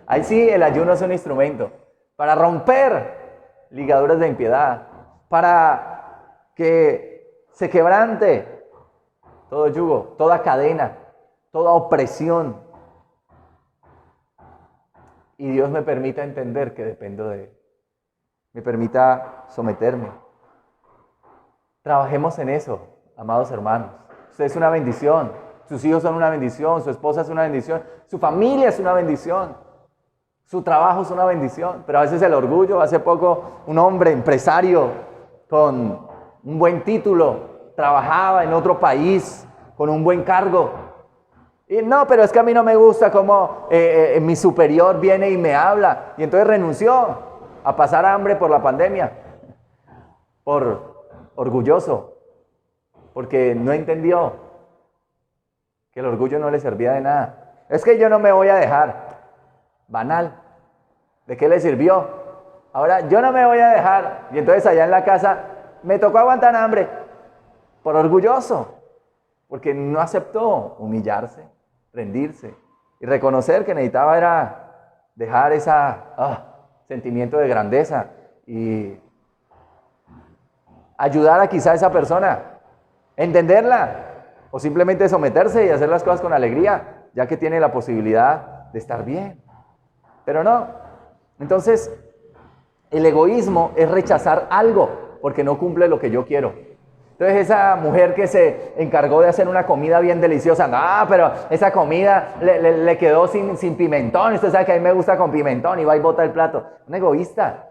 S2: Ahí sí, el ayuno es un instrumento para romper ligaduras de impiedad, para que se quebrante todo yugo, toda cadena, toda opresión. Y Dios me permita entender que dependo de Él. Me permita someterme. Trabajemos en eso, amados hermanos. Usted es una bendición. Sus hijos son una bendición. Su esposa es una bendición. Su familia es una bendición. Su trabajo es una bendición. Pero a veces el orgullo. Hace poco un hombre empresario con un buen título trabajaba en otro país con un buen cargo. Y no, pero es que a mí no me gusta cómo mi superior viene y me habla. Y entonces renunció a pasar hambre por la pandemia. Por orgulloso. Porque no entendió que el orgullo no le servía de nada. Es que yo no me voy a dejar. Banal. ¿De qué le sirvió? Ahora yo no me voy a dejar. Y entonces allá en la casa me tocó aguantar hambre. Por orgulloso. Porque no aceptó humillarse, rendirse y reconocer que necesitaba era dejar ese sentimiento de grandeza y ayudar a quizá a esa persona, entenderla o simplemente someterse y hacer las cosas con alegría, ya que tiene la posibilidad de estar bien. Pero no. Entonces, el egoísmo es rechazar algo porque no cumple lo que yo quiero. Entonces esa mujer que se encargó de hacer una comida bien deliciosa, no, pero esa comida le quedó sin pimentón. Usted sabe que a mí me gusta con pimentón y va y bota el plato. Un egoísta.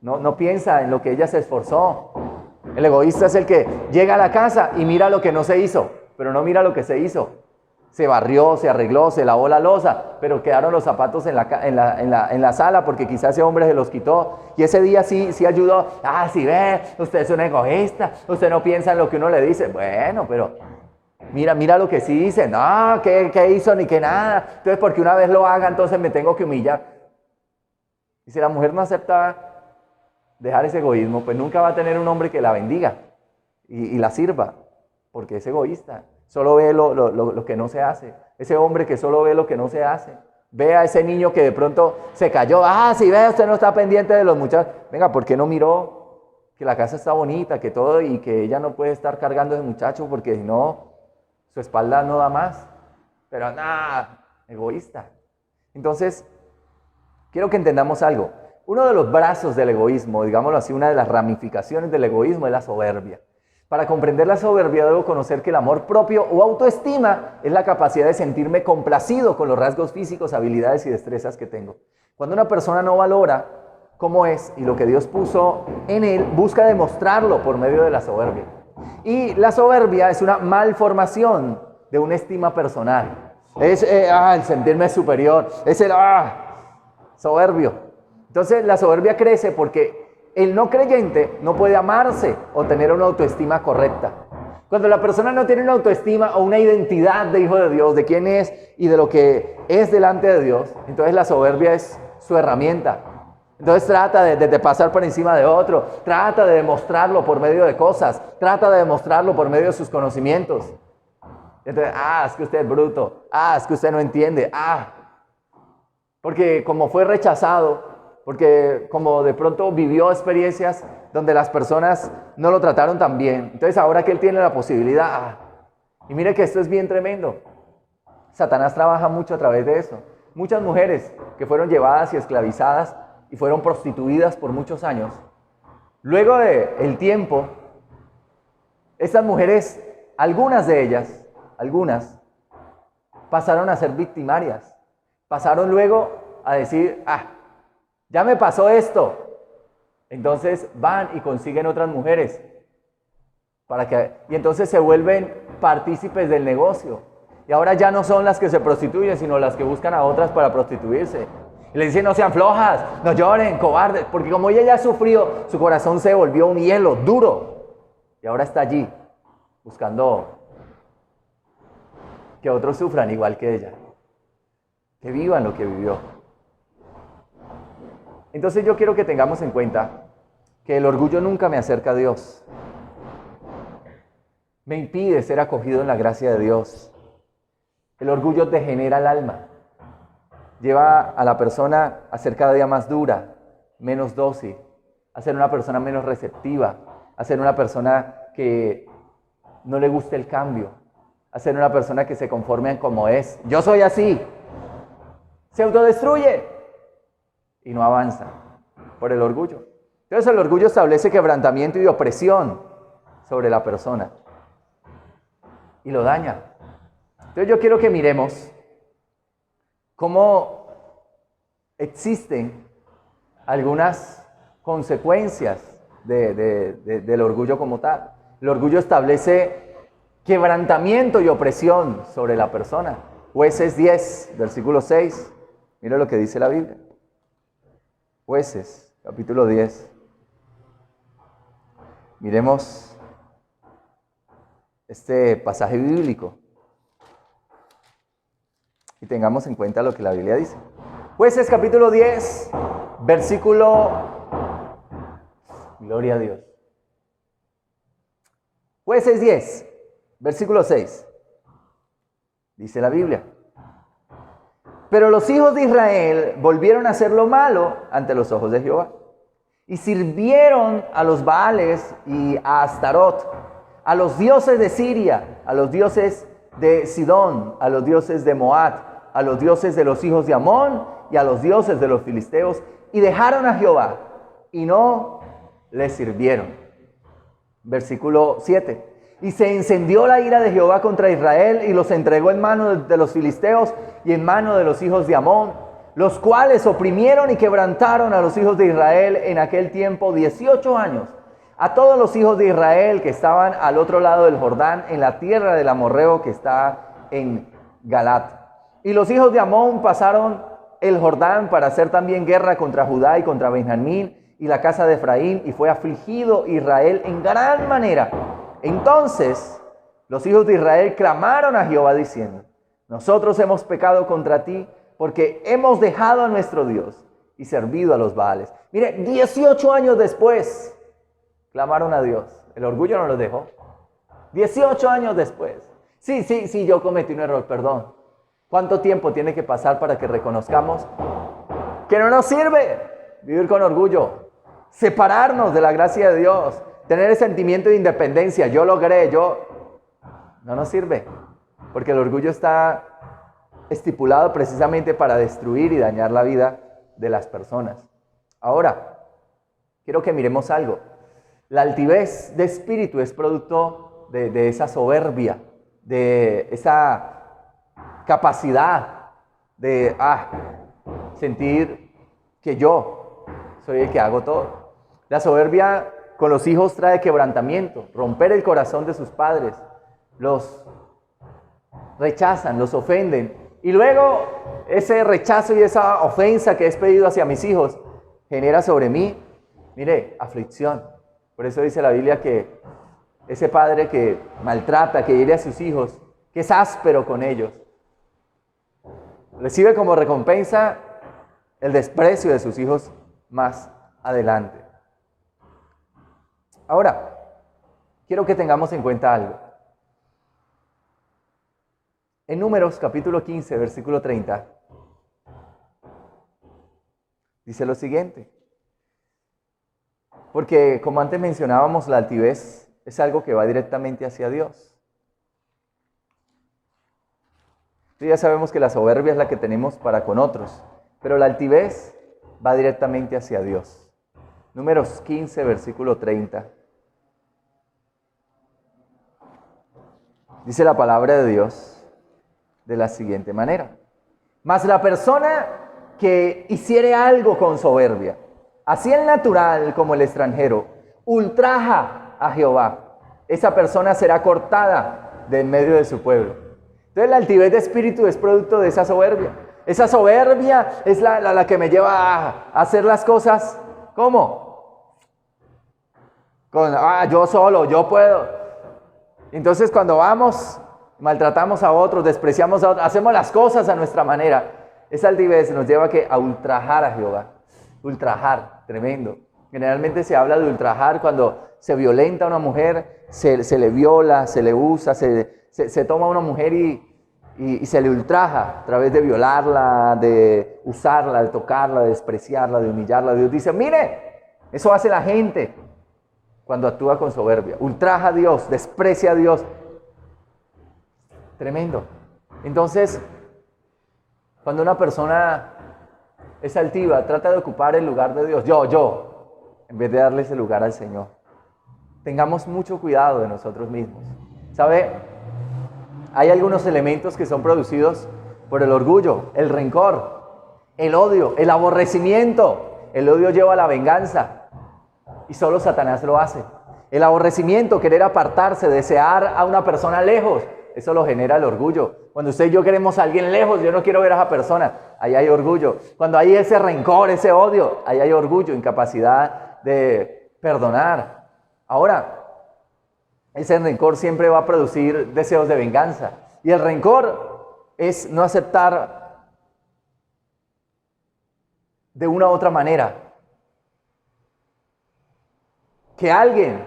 S2: No piensa en lo que ella se esforzó. El egoísta es el que llega a la casa y mira lo que no se hizo, pero no mira lo que se hizo. Se barrió, se arregló, se lavó la loza, pero quedaron los zapatos en la sala porque quizás ese hombre se los quitó. Y ese día sí ayudó. Sí ve, usted es un egoísta, usted no piensa en lo que uno le dice. Bueno, pero mira lo que sí dice. No, ¿qué hizo? Ni que nada. Entonces, porque una vez lo haga, entonces me tengo que humillar. Y si la mujer no acepta dejar ese egoísmo, pues nunca va a tener un hombre que la bendiga y la sirva, porque es egoísta. Solo ve lo que no se hace. Ese hombre que solo ve lo que no se hace. Ve a ese niño que de pronto se cayó. Sí ve, usted no está pendiente de los muchachos. Venga, ¿por qué no miró que la casa está bonita, que todo, y que ella no puede estar cargando a ese muchacho porque si no, su espalda no da más? Pero nada, egoísta. Entonces, quiero que entendamos algo. Uno de los brazos del egoísmo, digámoslo así, una de las ramificaciones del egoísmo es la soberbia. Para comprender la soberbia debo conocer que el amor propio o autoestima es la capacidad de sentirme complacido con los rasgos físicos, habilidades y destrezas que tengo. Cuando una persona no valora cómo es y lo que Dios puso en él, busca demostrarlo por medio de la soberbia. Y la soberbia es una malformación de una estima personal. Es el sentirme superior, es el soberbio. Entonces la soberbia crece porque el no creyente no puede amarse o tener una autoestima correcta. Cuando la persona no tiene una autoestima o una identidad de hijo de Dios, de quién es y de lo que es delante de Dios, entonces la soberbia es su herramienta. Entonces trata de pasar por encima de otro, trata de demostrarlo por medio de cosas, trata de demostrarlo por medio de sus conocimientos. Entonces, es que usted es bruto, es que usted no entiende, porque como fue rechazado, porque como de pronto vivió experiencias donde las personas no lo trataron tan bien, entonces ahora que él tiene la posibilidad, y mire que esto es bien tremendo. Satanás trabaja mucho a través de eso. Muchas mujeres que fueron llevadas y esclavizadas y fueron prostituidas por muchos años, luego del tiempo, estas mujeres, algunas de ellas, pasaron a ser victimarias, pasaron luego a decir, ya me pasó esto. Entonces van y consiguen otras mujeres. Y entonces se vuelven partícipes del negocio. Y ahora ya no son las que se prostituyen, sino las que buscan a otras para prostituirse. Y le dice, no sean flojas, no lloren, cobardes, porque como ella ya sufrió, su corazón se volvió un hielo duro. Y ahora está allí, buscando que otros sufran igual que ella, que vivan lo que vivió. Entonces yo quiero que tengamos en cuenta que el orgullo nunca me acerca a Dios. Me impide ser acogido en la gracia de Dios. El orgullo degenera el alma. Lleva a la persona a ser cada día más dura, menos dócil, a ser una persona menos receptiva, a ser una persona que no le guste el cambio, a ser una persona que se conforme en como es. Yo soy así. Se autodestruye y no avanza por el orgullo. Entonces el orgullo establece quebrantamiento y opresión sobre la persona y lo daña. Entonces yo quiero que miremos cómo existen algunas consecuencias del orgullo como tal. El orgullo establece quebrantamiento y opresión sobre la persona. Jueces 10, versículo 6. Mira lo que dice la Biblia. Jueces, capítulo 10. Miremos este pasaje bíblico y tengamos en cuenta lo que la Biblia dice. Jueces capítulo 10, versículo... Gloria a Dios. Jueces 10, versículo 6. Dice la Biblia. Pero los hijos de Israel volvieron a hacer lo malo ante los ojos de Jehová. Y sirvieron a los Baales y a Astarot, a los dioses de Siria, a los dioses de Sidón, a los dioses de Moab, a los dioses de los hijos de Amón y a los dioses de los filisteos, y dejaron a Jehová y no les sirvieron. Versículo 7. Y se encendió la ira de Jehová contra Israel y los entregó en manos de los filisteos y en mano de los hijos de Amón, los cuales oprimieron y quebrantaron a los hijos de Israel en aquel tiempo 18 años. A todos los hijos de Israel que estaban al otro lado del Jordán, en la tierra del amorreo que está en Galat. Y los hijos de Amón pasaron el Jordán para hacer también guerra contra Judá y contra Benjamín y la casa de Efraín, y fue afligido Israel en gran manera. Entonces los hijos de Israel clamaron a Jehová diciendo: nosotros hemos pecado contra ti, porque hemos dejado a nuestro Dios y servido a los Baales. Mire, 18 años después clamaron a Dios. El orgullo no los dejó. 18 años después. Sí, yo cometí un error, perdón. ¿Cuánto tiempo tiene que pasar para que reconozcamos que no nos sirve vivir con orgullo? Separarnos de la gracia de Dios, tener el sentimiento de independencia. Yo logré, no nos sirve. Porque el orgullo está estipulado precisamente para destruir y dañar la vida de las personas. Ahora, quiero que miremos algo. La altivez de espíritu es producto de esa soberbia, de esa capacidad de sentir que yo soy el que hago todo. La soberbia con los hijos trae quebrantamiento, romper el corazón de sus padres. Los rechazan, los ofenden. Y luego ese rechazo y esa ofensa que he pedido hacia mis hijos genera sobre mí, mire, aflicción. Por eso dice la Biblia que ese padre que maltrata, que hiere a sus hijos, que es áspero con ellos, recibe como recompensa el desprecio de sus hijos más adelante. Ahora, quiero que tengamos en cuenta algo. En Números capítulo 15, versículo 30, dice lo siguiente. Porque como antes mencionábamos, la altivez es algo que va directamente hacia Dios. Ya sabemos que la soberbia es la que tenemos para con otros, pero la altivez va directamente hacia Dios. Números 15, versículo 30. Dice la palabra de Dios de la siguiente manera: mas la persona que hiciere algo con soberbia, así el natural como el extranjero, ultraja a Jehová, esa persona será cortada de en medio de su pueblo. Entonces la altivez de espíritu es producto de esa soberbia. Esa soberbia es la que me lleva a hacer las cosas, ¿cómo? Yo solo, yo puedo. Entonces cuando vamos, maltratamos a otros, despreciamos a otros, hacemos las cosas a nuestra manera. Esa altivez nos lleva a ultrajar a Jehová. Ultrajar, tremendo. Generalmente se habla de ultrajar cuando se violenta a una mujer, se le viola, se le usa, se toma a una mujer y se le ultraja a través de violarla, de usarla, de tocarla, de despreciarla, de humillarla. Dios dice, mire, eso hace la gente cuando actúa con soberbia. Ultraja a Dios, desprecia a Dios. Tremendo. Entonces, cuando una persona es altiva, trata de ocupar el lugar de Dios, yo, en vez de darle ese lugar al Señor. Tengamos mucho cuidado de nosotros mismos. ¿Sabe? Hay algunos elementos que son producidos por el orgullo, el rencor, el odio, el aborrecimiento. El odio lleva a la venganza y solo Satanás lo hace. El aborrecimiento, querer apartarse, desear a una persona lejos, eso lo genera el orgullo. Cuando usted y yo queremos a alguien lejos, yo no quiero ver a esa persona, ahí hay orgullo. Cuando hay ese rencor, ese odio, ahí hay orgullo, incapacidad de perdonar. Ahora, ese rencor siempre va a producir deseos de venganza. Y el rencor es no aceptar de una u otra manera que alguien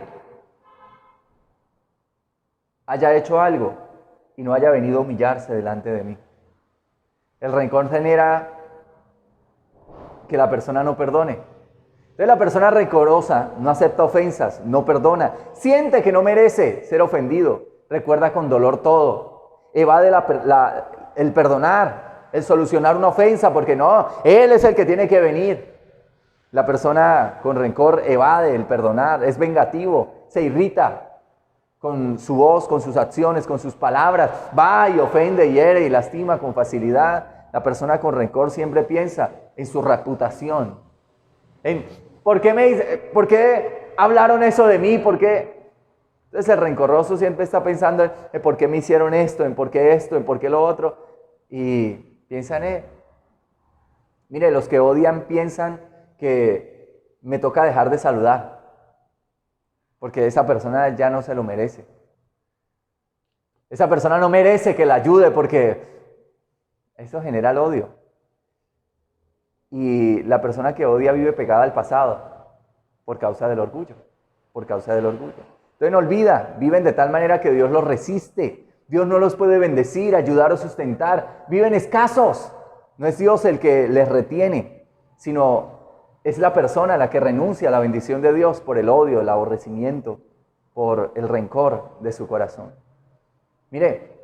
S2: haya hecho algo y no haya venido a humillarse delante de mí. El rencor genera que la persona no perdone. Entonces la persona rencorosa no acepta ofensas, no perdona, siente que no merece ser ofendido, recuerda con dolor todo, evade el perdonar, el solucionar una ofensa, porque no, él es el que tiene que venir. La persona con rencor evade el perdonar, es vengativo, se irrita con su voz, con sus acciones, con sus palabras, va y ofende, hiere y lastima con facilidad. La persona con rencor siempre piensa en su reputación. ¿Por qué hablaron eso de mí? ¿Por qué? Entonces el rencoroso siempre está pensando en por qué me hicieron esto, en por qué lo otro. Y piensa en él. Mire, los que odian piensan que me toca dejar de saludar, porque esa persona ya no se lo merece. Esa persona no merece que la ayude porque eso genera el odio. Y la persona que odia vive pegada al pasado por causa del orgullo, Entonces no olvida, viven de tal manera que Dios los resiste. Dios no los puede bendecir, ayudar o sustentar. Viven escasos. No es Dios el que les retiene, sino es la persona la que renuncia a la bendición de Dios por el odio, el aborrecimiento, por el rencor de su corazón. Mire,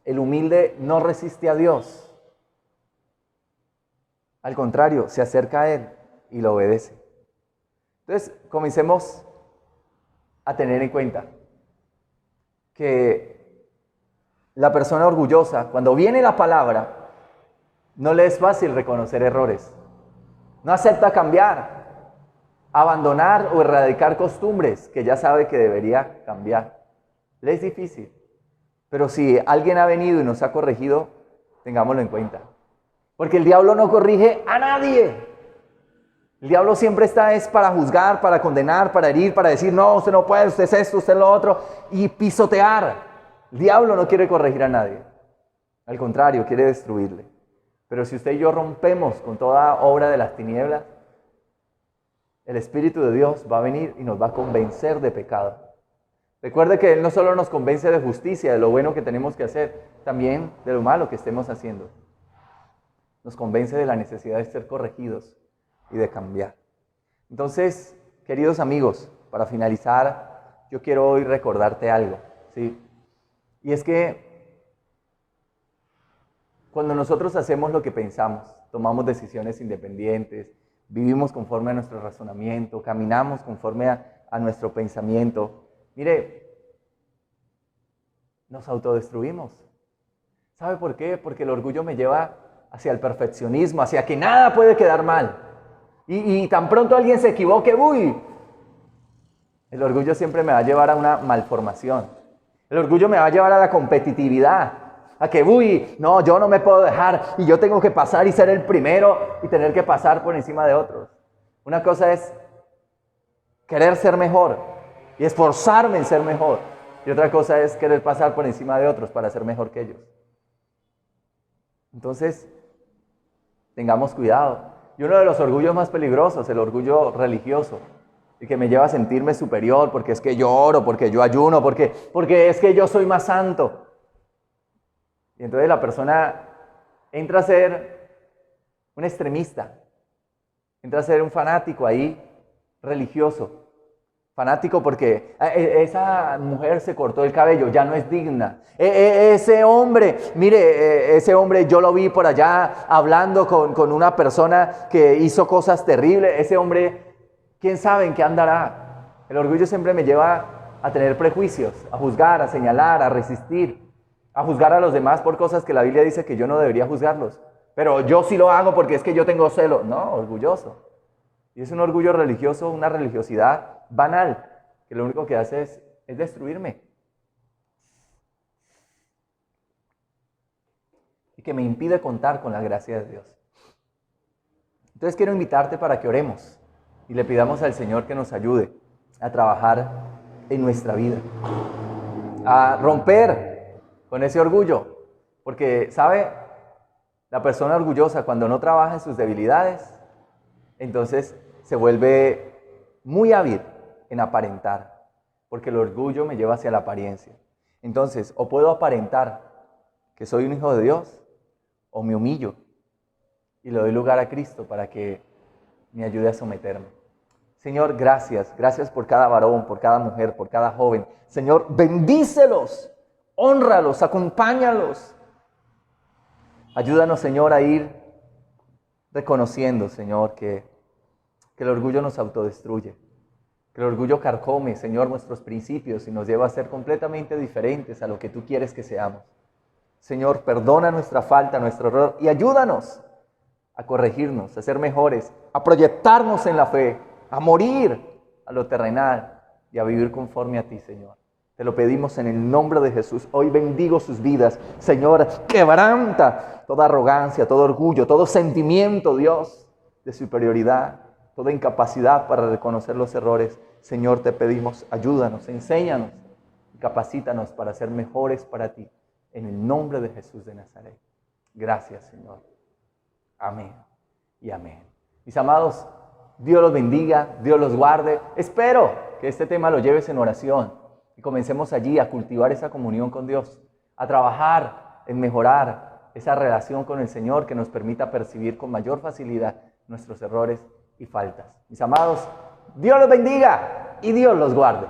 S2: el humilde no resiste a Dios. Al contrario, se acerca a Él y lo obedece. Entonces, comencemos a tener en cuenta que la persona orgullosa, cuando viene la palabra, no le es fácil reconocer errores. No acepta cambiar, abandonar o erradicar costumbres que ya sabe que debería cambiar. Le es difícil. Pero si alguien ha venido y nos ha corregido, tengámoslo en cuenta. Porque el diablo no corrige a nadie. El diablo siempre está para juzgar, para condenar, para herir, para decir, no, usted no puede, usted es esto, usted es lo otro, y pisotear. El diablo no quiere corregir a nadie. Al contrario, quiere destruirle. Pero si usted y yo rompemos con toda obra de las tinieblas, el Espíritu de Dios va a venir y nos va a convencer de pecado. Recuerde que Él no solo nos convence de justicia, de lo bueno que tenemos que hacer, también de lo malo que estemos haciendo. Nos convence de la necesidad de ser corregidos y de cambiar. Entonces, queridos amigos, para finalizar, yo quiero hoy recordarte algo, ¿sí? Y es que cuando nosotros hacemos lo que pensamos, tomamos decisiones independientes, vivimos conforme a nuestro razonamiento, caminamos conforme a nuestro pensamiento, mire, nos autodestruimos. ¿Sabe por qué? Porque el orgullo me lleva hacia el perfeccionismo, hacia que nada puede quedar mal. Y tan pronto alguien se equivoque, ¡uy! El orgullo siempre me va a llevar a una malformación. El orgullo me va a llevar a la competitividad. a que, uy, no, yo no me puedo dejar y yo tengo que pasar y ser el primero y tener que pasar por encima de otros. Una cosa es querer ser mejor y esforzarme en ser mejor. Y otra cosa es querer pasar por encima de otros para ser mejor que ellos. Entonces, tengamos cuidado. Y uno de los orgullos más peligrosos, el orgullo religioso, y que me lleva a sentirme superior porque es que yo oro, porque yo ayuno, porque es que yo soy más santo. Y entonces la persona entra a ser un extremista, entra a ser un fanático ahí, religioso. Fanático porque esa mujer se cortó el cabello, ya no es digna. Ese hombre, mire, ese hombre yo lo vi por allá hablando con una persona que hizo cosas terribles. Ese hombre, ¿quién sabe en qué andará? El orgullo siempre me lleva a tener prejuicios, a juzgar, a señalar, a resistir, a juzgar a los demás por cosas que la Biblia dice que yo no debería juzgarlos. Pero yo sí lo hago porque es que yo tengo celo. No, orgulloso. Y es un orgullo religioso, una religiosidad banal, que lo único que hace es destruirme. Y que me impide contar con la gracia de Dios. Entonces quiero invitarte para que oremos y le pidamos al Señor que nos ayude a trabajar en nuestra vida, a romper con ese orgullo. Porque, ¿sabe? La persona orgullosa cuando no trabaja en sus debilidades, entonces se vuelve muy hábil en aparentar, porque el orgullo me lleva hacia la apariencia. Entonces, o puedo aparentar que soy un hijo de Dios, o me humillo y le doy lugar a Cristo para que me ayude a someterme. Señor, gracias por cada varón, por cada mujer, por cada joven. Señor, bendícelos, hónralos, acompáñalos. Ayúdanos, Señor, a ir reconociendo, Señor, que el orgullo nos autodestruye. Que el orgullo carcome, Señor, nuestros principios y nos lleva a ser completamente diferentes a lo que tú quieres que seamos. Señor, perdona nuestra falta, nuestro error y ayúdanos a corregirnos, a ser mejores, a proyectarnos en la fe, a morir a lo terrenal y a vivir conforme a ti, Señor. Te lo pedimos en el nombre de Jesús. Hoy bendigo sus vidas. Señor, quebranta toda arrogancia, todo orgullo, todo sentimiento, Dios, de superioridad, toda incapacidad para reconocer los errores. Señor, te pedimos, ayúdanos, enséñanos, capacítanos para ser mejores para ti. En el nombre de Jesús de Nazaret. Gracias, Señor. Amén y amén. Mis amados, Dios los bendiga, Dios los guarde. Espero que este tema lo lleves en oración y comencemos allí a cultivar esa comunión con Dios, a trabajar en mejorar esa relación con el Señor que nos permita percibir con mayor facilidad nuestros errores y faltas. Mis amados, Dios los bendiga y Dios los guarde.